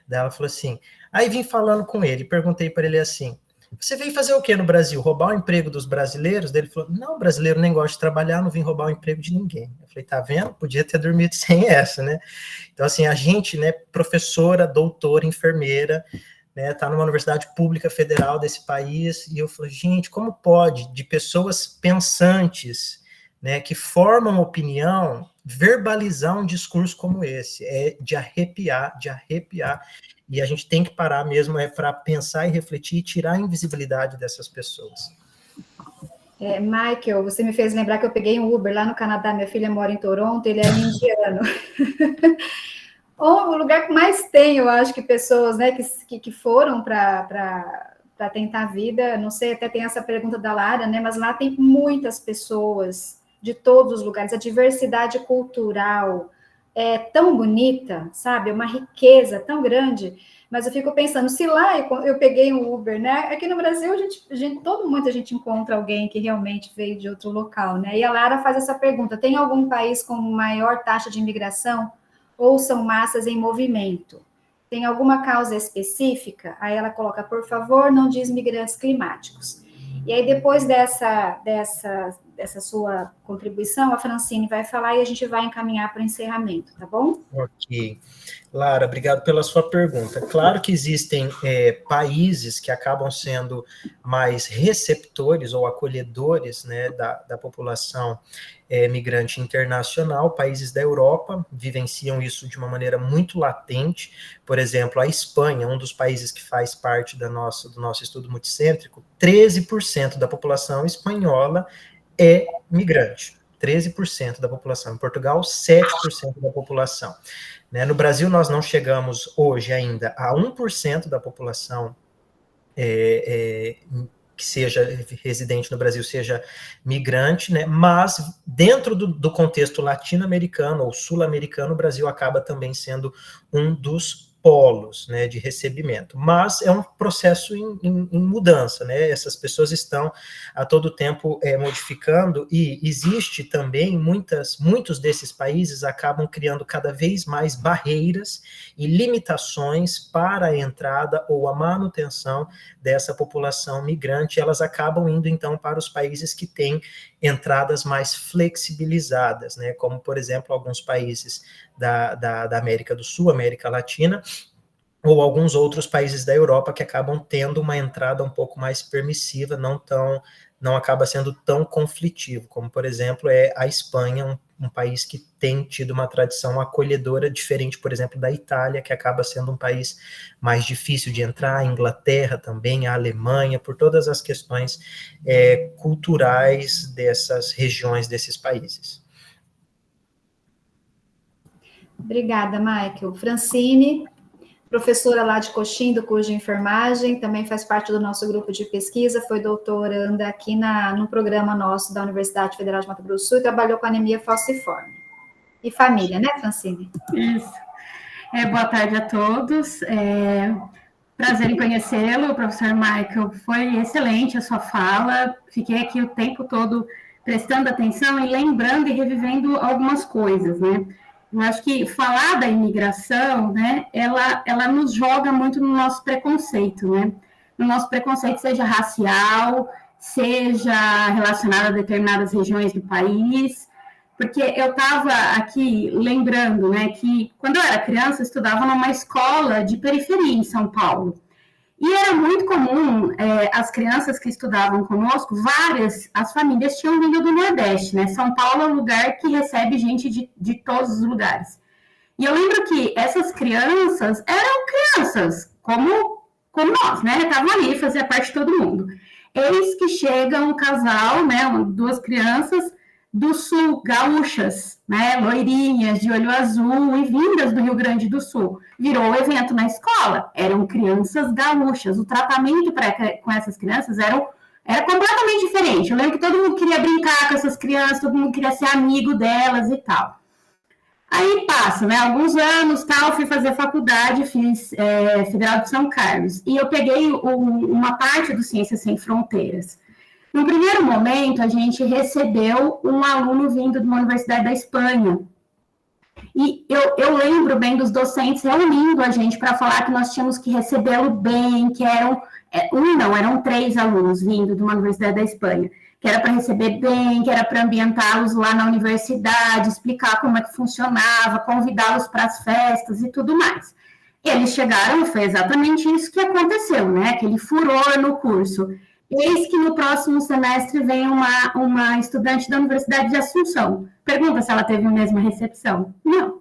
Daí ela falou assim, aí vim falando com ele, perguntei para ele assim, você veio fazer o que no Brasil? Roubar o emprego dos brasileiros? Daí ele falou, não, brasileiro nem gosta de trabalhar, não vim roubar o emprego de ninguém. Eu falei, tá vendo? Podia ter dormido sem essa, né? Então, assim, a gente, né, professora, doutora, enfermeira, né, tá numa universidade pública federal desse país, e eu falei, gente, como pode, de pessoas pensantes, né, que formam opinião, verbalizar um discurso como esse? É de arrepiar, e a gente tem que parar mesmo para pensar e refletir e tirar a invisibilidade dessas pessoas. Michael, você me fez lembrar que eu peguei um Uber lá no Canadá, minha filha mora em Toronto, ele é indiano. O lugar que mais tem, eu acho, que pessoas, né, que foram para tentar a vida, não sei, até tem essa pergunta da Lara, né, mas lá tem muitas pessoas de todos os lugares, a diversidade cultural é tão bonita, sabe, é uma riqueza tão grande, mas eu fico pensando, se lá eu peguei um Uber, né, aqui no Brasil muita gente encontra alguém que realmente veio de outro local, né, e a Lara faz essa pergunta, tem algum país com maior taxa de imigração ou são massas em movimento? Tem alguma causa específica? Aí ela coloca, por favor, não diz migrantes climáticos. E aí, depois dessa sua contribuição, a Francine vai falar e a gente vai encaminhar para o encerramento, tá bom? Ok. Lara, obrigado pela sua pergunta. Claro que existem países que acabam sendo mais receptores ou acolhedores, né, da população migrante internacional. Países da Europa vivenciam isso de uma maneira muito latente. Por exemplo, a Espanha, um dos países que faz parte do nosso estudo multicêntrico, 13% da população espanhola é migrante. 13% da população. Em Portugal, 7% da população. Né? No Brasil, nós não chegamos hoje ainda a 1% da população que seja residente no Brasil, seja migrante, né? Mas dentro do contexto latino-americano ou sul-americano, o Brasil acaba também sendo um dos polos, né, de recebimento, mas é um processo em mudança, né, essas pessoas estão a todo tempo modificando, e existe também, muitos desses países acabam criando cada vez mais barreiras e limitações para a entrada ou a manutenção dessa população migrante, elas acabam indo então para os países que têm entradas mais flexibilizadas, né, como por exemplo alguns países da América do Sul, América Latina, ou alguns outros países da Europa que acabam tendo uma entrada um pouco mais permissiva, não acaba sendo tão conflitivo, como por exemplo a Espanha, um país que tem tido uma tradição acolhedora diferente, por exemplo, da Itália, que acaba sendo um país mais difícil de entrar, a Inglaterra também, a Alemanha, por todas as questões culturais dessas regiões, desses países. Obrigada, Michael. Francine, professora lá de Coxim, do curso de enfermagem, também faz parte do nosso grupo de pesquisa, foi doutoranda aqui no programa nosso da Universidade Federal de Mato Grosso do Sul e trabalhou com anemia falciforme. E família, né, Francine? Isso. Boa tarde a todos. Prazer em conhecê-lo, professor Michael. Foi excelente a sua fala. Fiquei aqui o tempo todo prestando atenção e lembrando e revivendo algumas coisas, né? Eu acho que falar da imigração, né, ela nos joga muito no nosso preconceito, né? No nosso preconceito, seja racial, seja relacionado a determinadas regiões do país, porque eu estava aqui lembrando, né, que quando eu era criança, eu estudava numa escola de periferia em São Paulo. E era muito comum, as crianças que estudavam conosco, as famílias tinham vindo do Nordeste, né? São Paulo é um lugar que recebe gente de todos os lugares. E eu lembro que essas crianças eram crianças, como nós, né? Estavam ali, fazia parte de todo mundo. Eis que chega um casal, né? Duas crianças do Sul, gaúchas, né? Loirinhas, de olho azul e vindas do Rio Grande do Sul. Virou evento na escola, eram crianças gaúchas. O tratamento com essas crianças Era completamente diferente. Eu lembro que todo mundo queria brincar com essas crianças, todo mundo queria ser amigo delas e tal. Aí passa, né? Alguns anos, tal, fui fazer faculdade, fiz Federal de São Carlos. E eu peguei uma parte do Ciências Sem Fronteiras. No primeiro momento, a gente recebeu um aluno vindo de uma universidade da Espanha. E eu lembro bem dos docentes reunindo a gente para falar que nós tínhamos que recebê-lo bem, que eram eram 3 alunos vindo de uma universidade da Espanha, que era para receber bem, que era para ambientá-los lá na universidade, explicar como é que funcionava, convidá-los para as festas e tudo mais. Eles chegaram e foi exatamente isso que aconteceu, né? Aquele furor no curso. Eis que no próximo semestre vem uma estudante da Universidade de Assunção. Pergunta se ela teve a mesma recepção. Não,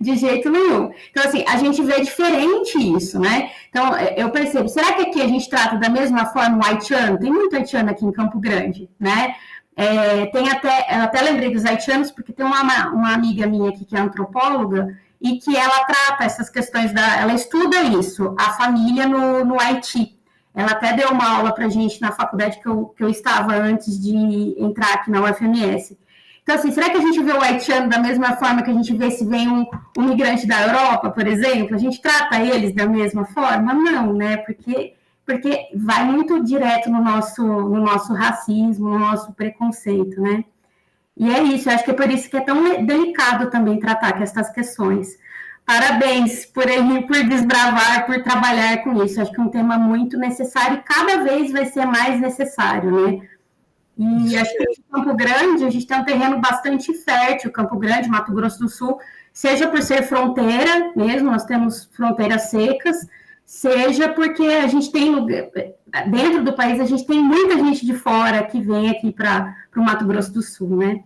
de jeito nenhum. Então, assim, a gente vê diferente isso, né? Então, eu percebo, será que aqui a gente trata da mesma forma o haitiano? Tem muito haitiano aqui em Campo Grande, né? Eu até lembrei dos haitianos, porque tem uma amiga minha aqui que é antropóloga, e que ela trata essas questões, ela estuda isso, a família no Haiti. Ela até deu uma aula para a gente na faculdade que eu estava antes de entrar aqui na UFMS. Então, assim, será que a gente vê o haitiano da mesma forma que a gente vê se vem um migrante da Europa, por exemplo? A gente trata eles da mesma forma? Não, né? Porque vai muito direto no nosso racismo, no nosso preconceito, né? E é isso, eu acho que é por isso que é tão delicado também tratar essas questões. Parabéns por desbravar, por trabalhar com isso. Acho que é um tema muito necessário e cada vez vai ser mais necessário, né? E acho que em Campo Grande a gente tem um terreno bastante fértil, Campo Grande, Mato Grosso do Sul, seja por ser fronteira mesmo, nós temos fronteiras secas, seja porque a gente tem, dentro do país, a gente tem muita gente de fora que vem aqui para o Mato Grosso do Sul, né?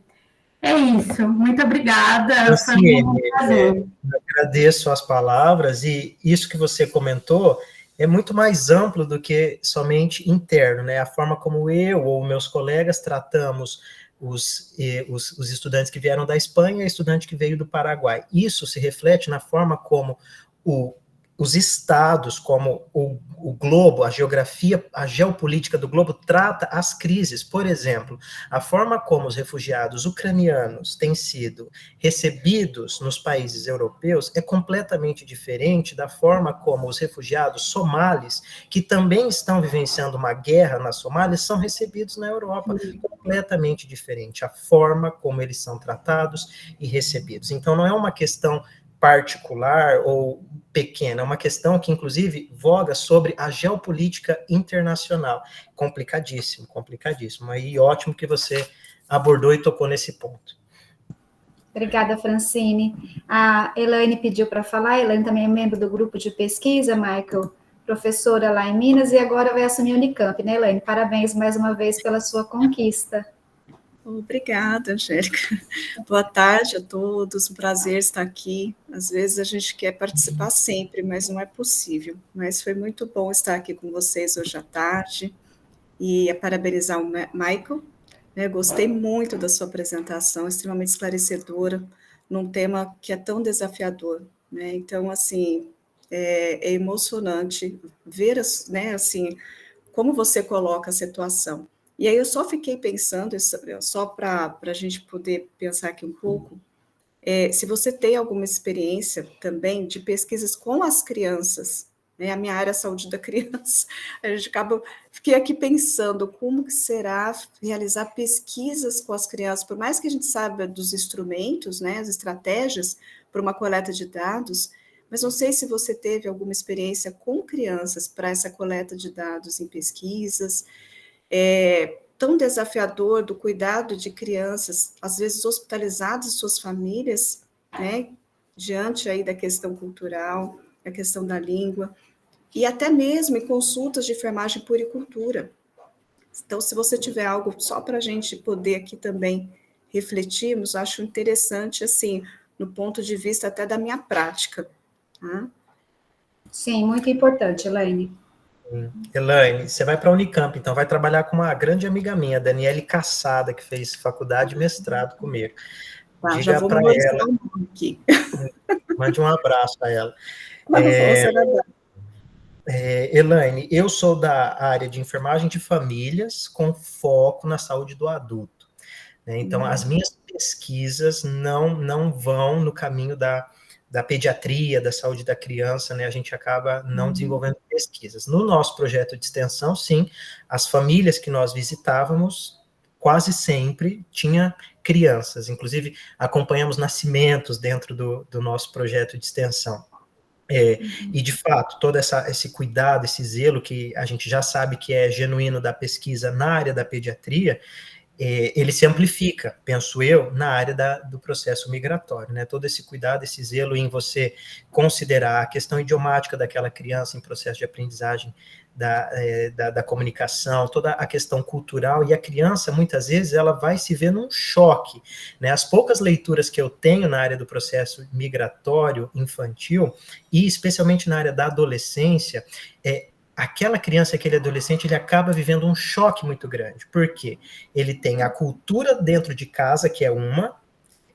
É isso, muito obrigada. Assim, eu agradeço as palavras, e isso que você comentou é muito mais amplo do que somente interno, né? A forma como eu ou meus colegas tratamos os estudantes que vieram da Espanha e estudante que veio do Paraguai. Isso se reflete na forma como os estados, como o globo, a geografia, a geopolítica do globo trata as crises. Por exemplo, a forma como os refugiados ucranianos têm sido recebidos nos países europeus é completamente diferente da forma como os refugiados somalis, que também estão vivenciando uma guerra na Somália, são recebidos na Europa. Completamente diferente a forma como eles são tratados e recebidos. Então, não é uma questão particular ou pequena, é uma questão que, inclusive, voga sobre a geopolítica internacional. Complicadíssimo, complicadíssimo. Aí, ótimo que você abordou e tocou nesse ponto. Obrigada, Francine. A Elaine pediu para falar, a Elaine também é membro do grupo de pesquisa, Michael, professora lá em Minas, e agora vai assumir a Unicamp, né, Elaine? Parabéns mais uma vez pela sua conquista. Obrigada, Angélica. Boa tarde a todos, um prazer estar aqui. Às vezes a gente quer participar sempre, mas não é possível. Mas foi muito bom estar aqui com vocês hoje à tarde e parabenizar o Michael. Gostei muito da sua apresentação, extremamente esclarecedora, num tema que é tão desafiador, né? Então, assim, é emocionante ver, né, assim, como você coloca a situação. E aí eu só fiquei pensando, só para a gente poder pensar aqui um pouco, se você tem alguma experiência também de pesquisas com as crianças, né? A minha área é a saúde da criança, fiquei aqui pensando como que será realizar pesquisas com as crianças, por mais que a gente saiba dos instrumentos, né, as estratégias para uma coleta de dados, mas não sei se você teve alguma experiência com crianças para essa coleta de dados em pesquisas, tão desafiador do cuidado de crianças, às vezes hospitalizadas e suas famílias, né, diante aí da questão cultural, da questão da língua, e até mesmo em consultas de enfermagem puericultura. Então, se você tiver algo só para a gente poder aqui também refletirmos, acho interessante, assim, no ponto de vista até da minha prática. Tá? Sim, muito importante, Elaine. Elaine, você vai para a Unicamp, então vai trabalhar com uma grande amiga minha, Daniele Cassada, que fez faculdade e mestrado comigo. Diga para ela, mande um abraço a ela. Elaine, eu sou da área de enfermagem de famílias com foco na saúde do adulto, né? Então, as minhas pesquisas não vão no caminho da pediatria, da saúde da criança, né? A gente acaba não desenvolvendo pesquisas. No nosso projeto de extensão, sim, as famílias que nós visitávamos, quase sempre tinha crianças, inclusive acompanhamos nascimentos dentro do nosso projeto de extensão. E, de fato, todo esse cuidado, esse zelo que a gente já sabe que é genuíno da pesquisa na área da pediatria, ele se amplifica, penso eu, na área do processo migratório, né? Todo esse cuidado, esse zelo em você considerar a questão idiomática daquela criança em processo de aprendizagem da comunicação, toda a questão cultural, e a criança, muitas vezes, ela vai se ver num choque, né? As poucas leituras que eu tenho na área do processo migratório infantil, e especialmente na área da adolescência, aquela criança, aquele adolescente, ele acaba vivendo um choque muito grande, porque ele tem a cultura dentro de casa, que é uma,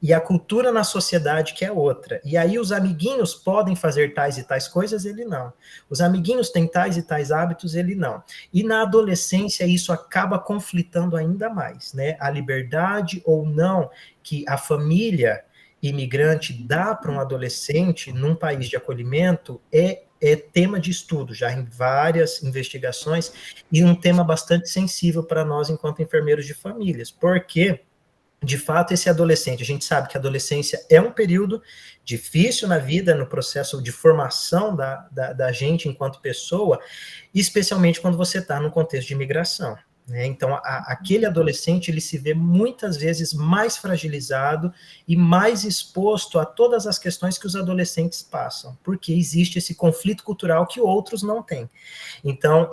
e a cultura na sociedade, que é outra. E aí os amiguinhos podem fazer tais e tais coisas, ele não. Os amiguinhos têm tais e tais hábitos, ele não. E na adolescência isso acaba conflitando ainda mais, né? A liberdade ou não que a família imigrante dá para um adolescente num país de acolhimento é tema de estudo, já em várias investigações, e um tema bastante sensível para nós enquanto enfermeiros de famílias, porque, de fato, esse adolescente, a gente sabe que a adolescência é um período difícil na vida, no processo de formação da gente enquanto pessoa, especialmente quando você está num contexto de imigração. Então, aquele adolescente, ele se vê muitas vezes mais fragilizado e mais exposto a todas as questões que os adolescentes passam, porque existe esse conflito cultural que outros não têm. Então,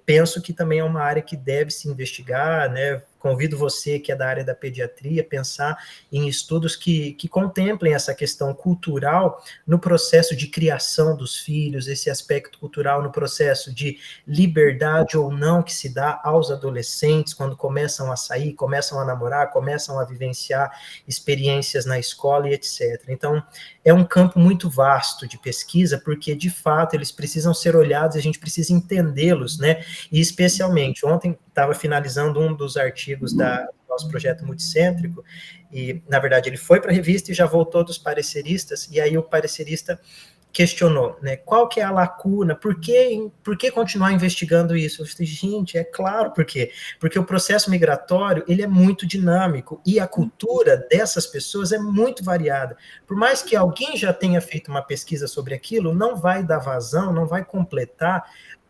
penso que também é uma área que deve se investigar, né? Convido você, que é da área da pediatria, pensar em estudos que contemplem essa questão cultural no processo de criação dos filhos, esse aspecto cultural no processo de liberdade ou não que se dá aos adolescentes quando começam a sair, começam a namorar, começam a vivenciar experiências na escola e etc. Então, é um campo muito vasto de pesquisa, porque, de fato, eles precisam ser olhados e a gente precisa entendê-los, né? E, especialmente, ontem estava finalizando um dos artigos do nosso projeto multicêntrico, e, na verdade, ele foi para a revista e já voltou dos pareceristas, e aí o parecerista questionou, né, qual que é a lacuna, por que continuar investigando isso? Eu falei, gente, é claro por quê, porque o processo migratório, ele é muito dinâmico, e a cultura dessas pessoas é muito variada, por mais que alguém já tenha feito uma pesquisa sobre aquilo, não vai dar vazão, não vai completar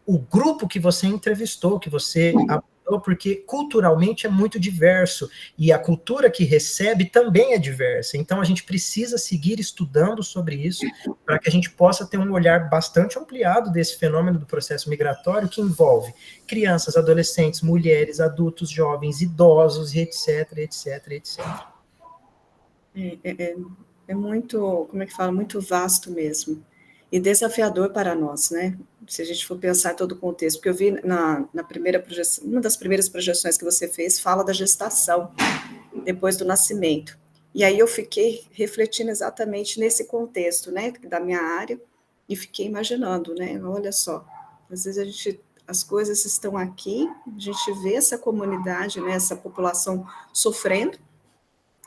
o grupo que você entrevistou, que você abordou, porque culturalmente é muito diverso, e a cultura que recebe também é diversa, então a gente precisa seguir estudando sobre isso, para que a gente possa ter um olhar bastante ampliado desse fenômeno do processo migratório, que envolve crianças, adolescentes, mulheres, adultos, jovens, idosos, etc, etc, etc. É muito, como é que fala, muito vasto mesmo, e desafiador para nós, né? Se a gente for pensar em todo o contexto, porque eu vi na primeira projeção, uma das primeiras projeções que você fez, fala da gestação, depois do nascimento, e aí eu fiquei refletindo exatamente nesse contexto, né, da minha área, e fiquei imaginando, né, olha só, às vezes as coisas estão aqui, a gente vê essa comunidade, né, essa população sofrendo,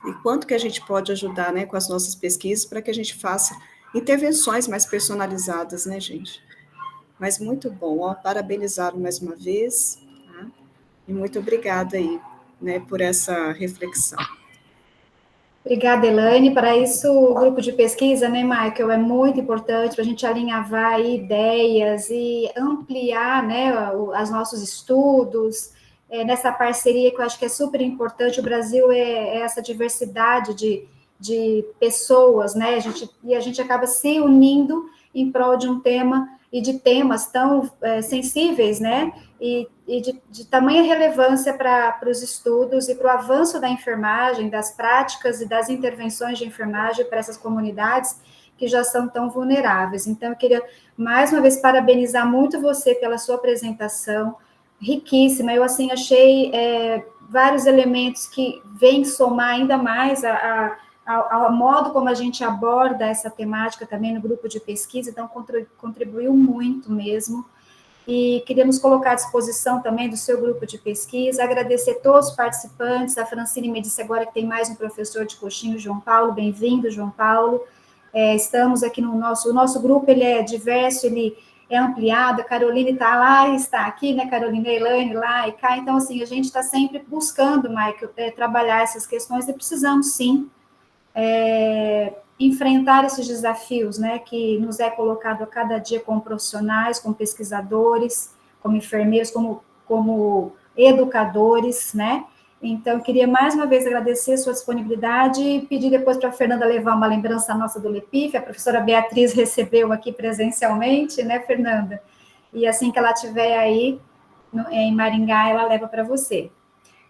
e quanto que a gente pode ajudar, né, com as nossas pesquisas, para que a gente faça intervenções mais personalizadas, né, gente? Mas muito bom, ó, parabenizá-lo mais uma vez, tá? E muito obrigada aí, né, por essa reflexão. Obrigada, Elaine. Para isso, o grupo de pesquisa, né, Michael, é muito importante para a gente alinhavar aí ideias e ampliar, né, os nossos estudos, nessa parceria que eu acho que é super importante. O Brasil é essa diversidade de pessoas, né, a gente acaba se unindo em prol de um tema e de temas tão sensíveis, né, e de tamanha relevância para os estudos e para o avanço da enfermagem, das práticas e das intervenções de enfermagem para essas comunidades que já são tão vulneráveis. Então, eu queria, mais uma vez, parabenizar muito você pela sua apresentação, riquíssima. Eu, assim, achei vários elementos que vêm somar ainda mais ao modo como a gente aborda essa temática também no grupo de pesquisa, então contribuiu muito mesmo. e queríamos colocar à disposição também do seu grupo de pesquisa, agradecer todos os participantes, a Francine me disse agora que tem mais um professor de coxinho, João Paulo, bem-vindo, João Paulo. Estamos aqui no nosso grupo, ele é diverso, ele é ampliado, a Caroline está lá e está aqui, né, Carolina, Elaine lá e cá, então, assim, a gente está sempre buscando, Michael, trabalhar essas questões e precisamos, sim, enfrentar esses desafios, né, que nos é colocado a cada dia como profissionais, como pesquisadores, como enfermeiros, como educadores, né, então, queria mais uma vez agradecer a sua disponibilidade e pedir depois para a Fernanda levar uma lembrança nossa do LEPIF, a professora Beatriz recebeu aqui presencialmente, né, Fernanda? E assim que ela estiver aí em Maringá, ela leva para você.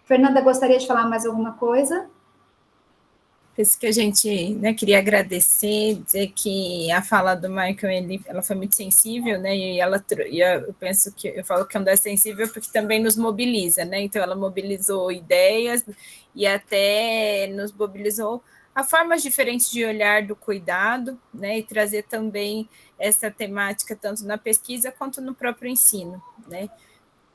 Fernanda, gostaria de falar mais alguma coisa? Penso que a gente, né, queria agradecer, dizer que a fala do Michael, ela foi muito sensível, né, e eu penso que, eu falo que é sensível porque também nos mobiliza, né, então ela mobilizou ideias e até nos mobilizou a formas diferentes de olhar do cuidado, né, e trazer também essa temática tanto na pesquisa quanto no próprio ensino, né,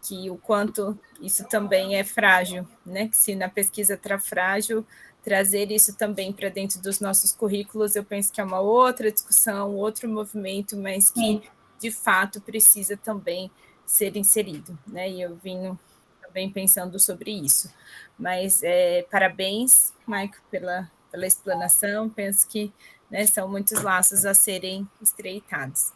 que o quanto isso também é frágil, né, que se na pesquisa está frágil, trazer isso também para dentro dos nossos currículos, eu penso que é uma outra discussão, outro movimento, mas que, de fato, precisa também ser inserido, né? E eu vim também pensando sobre isso. Mas parabéns, Maico, pela explanação, penso que, né, são muitos laços a serem estreitados.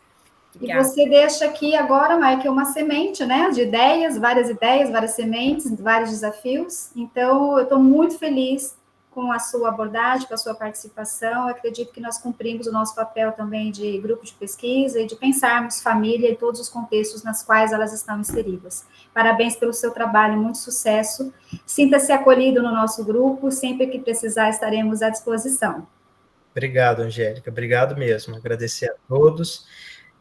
Obrigada. E você deixa aqui agora, Maico, uma semente, né, de ideias, várias sementes, vários desafios. Então, eu estou muito feliz com a sua abordagem, com a sua participação. Eu acredito que nós cumprimos o nosso papel também de grupo de pesquisa e de pensarmos família em todos os contextos nas quais elas estão inseridas. Parabéns pelo seu trabalho, muito sucesso. Sinta-se acolhido no nosso grupo, sempre que precisar estaremos à disposição. Obrigado, Angélica, obrigado mesmo. Agradecer a todos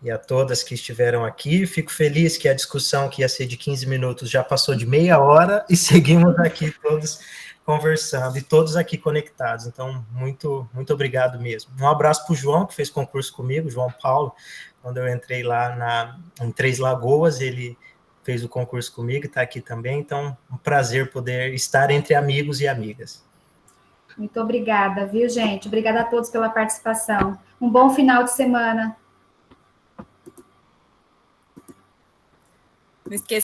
e a todas que estiveram aqui. Fico feliz que a discussão que ia ser de 15 minutos já passou de meia hora e seguimos aqui todos conversando e todos aqui conectados. Então, muito obrigado mesmo. Um abraço para o João, que fez concurso comigo, João Paulo. Quando eu entrei lá em Três Lagoas, ele fez o concurso comigo e está aqui também. Então, um prazer poder estar entre amigos e amigas. Muito obrigada, viu, gente? Obrigada a todos pela participação. Um bom final de semana. Não esqueça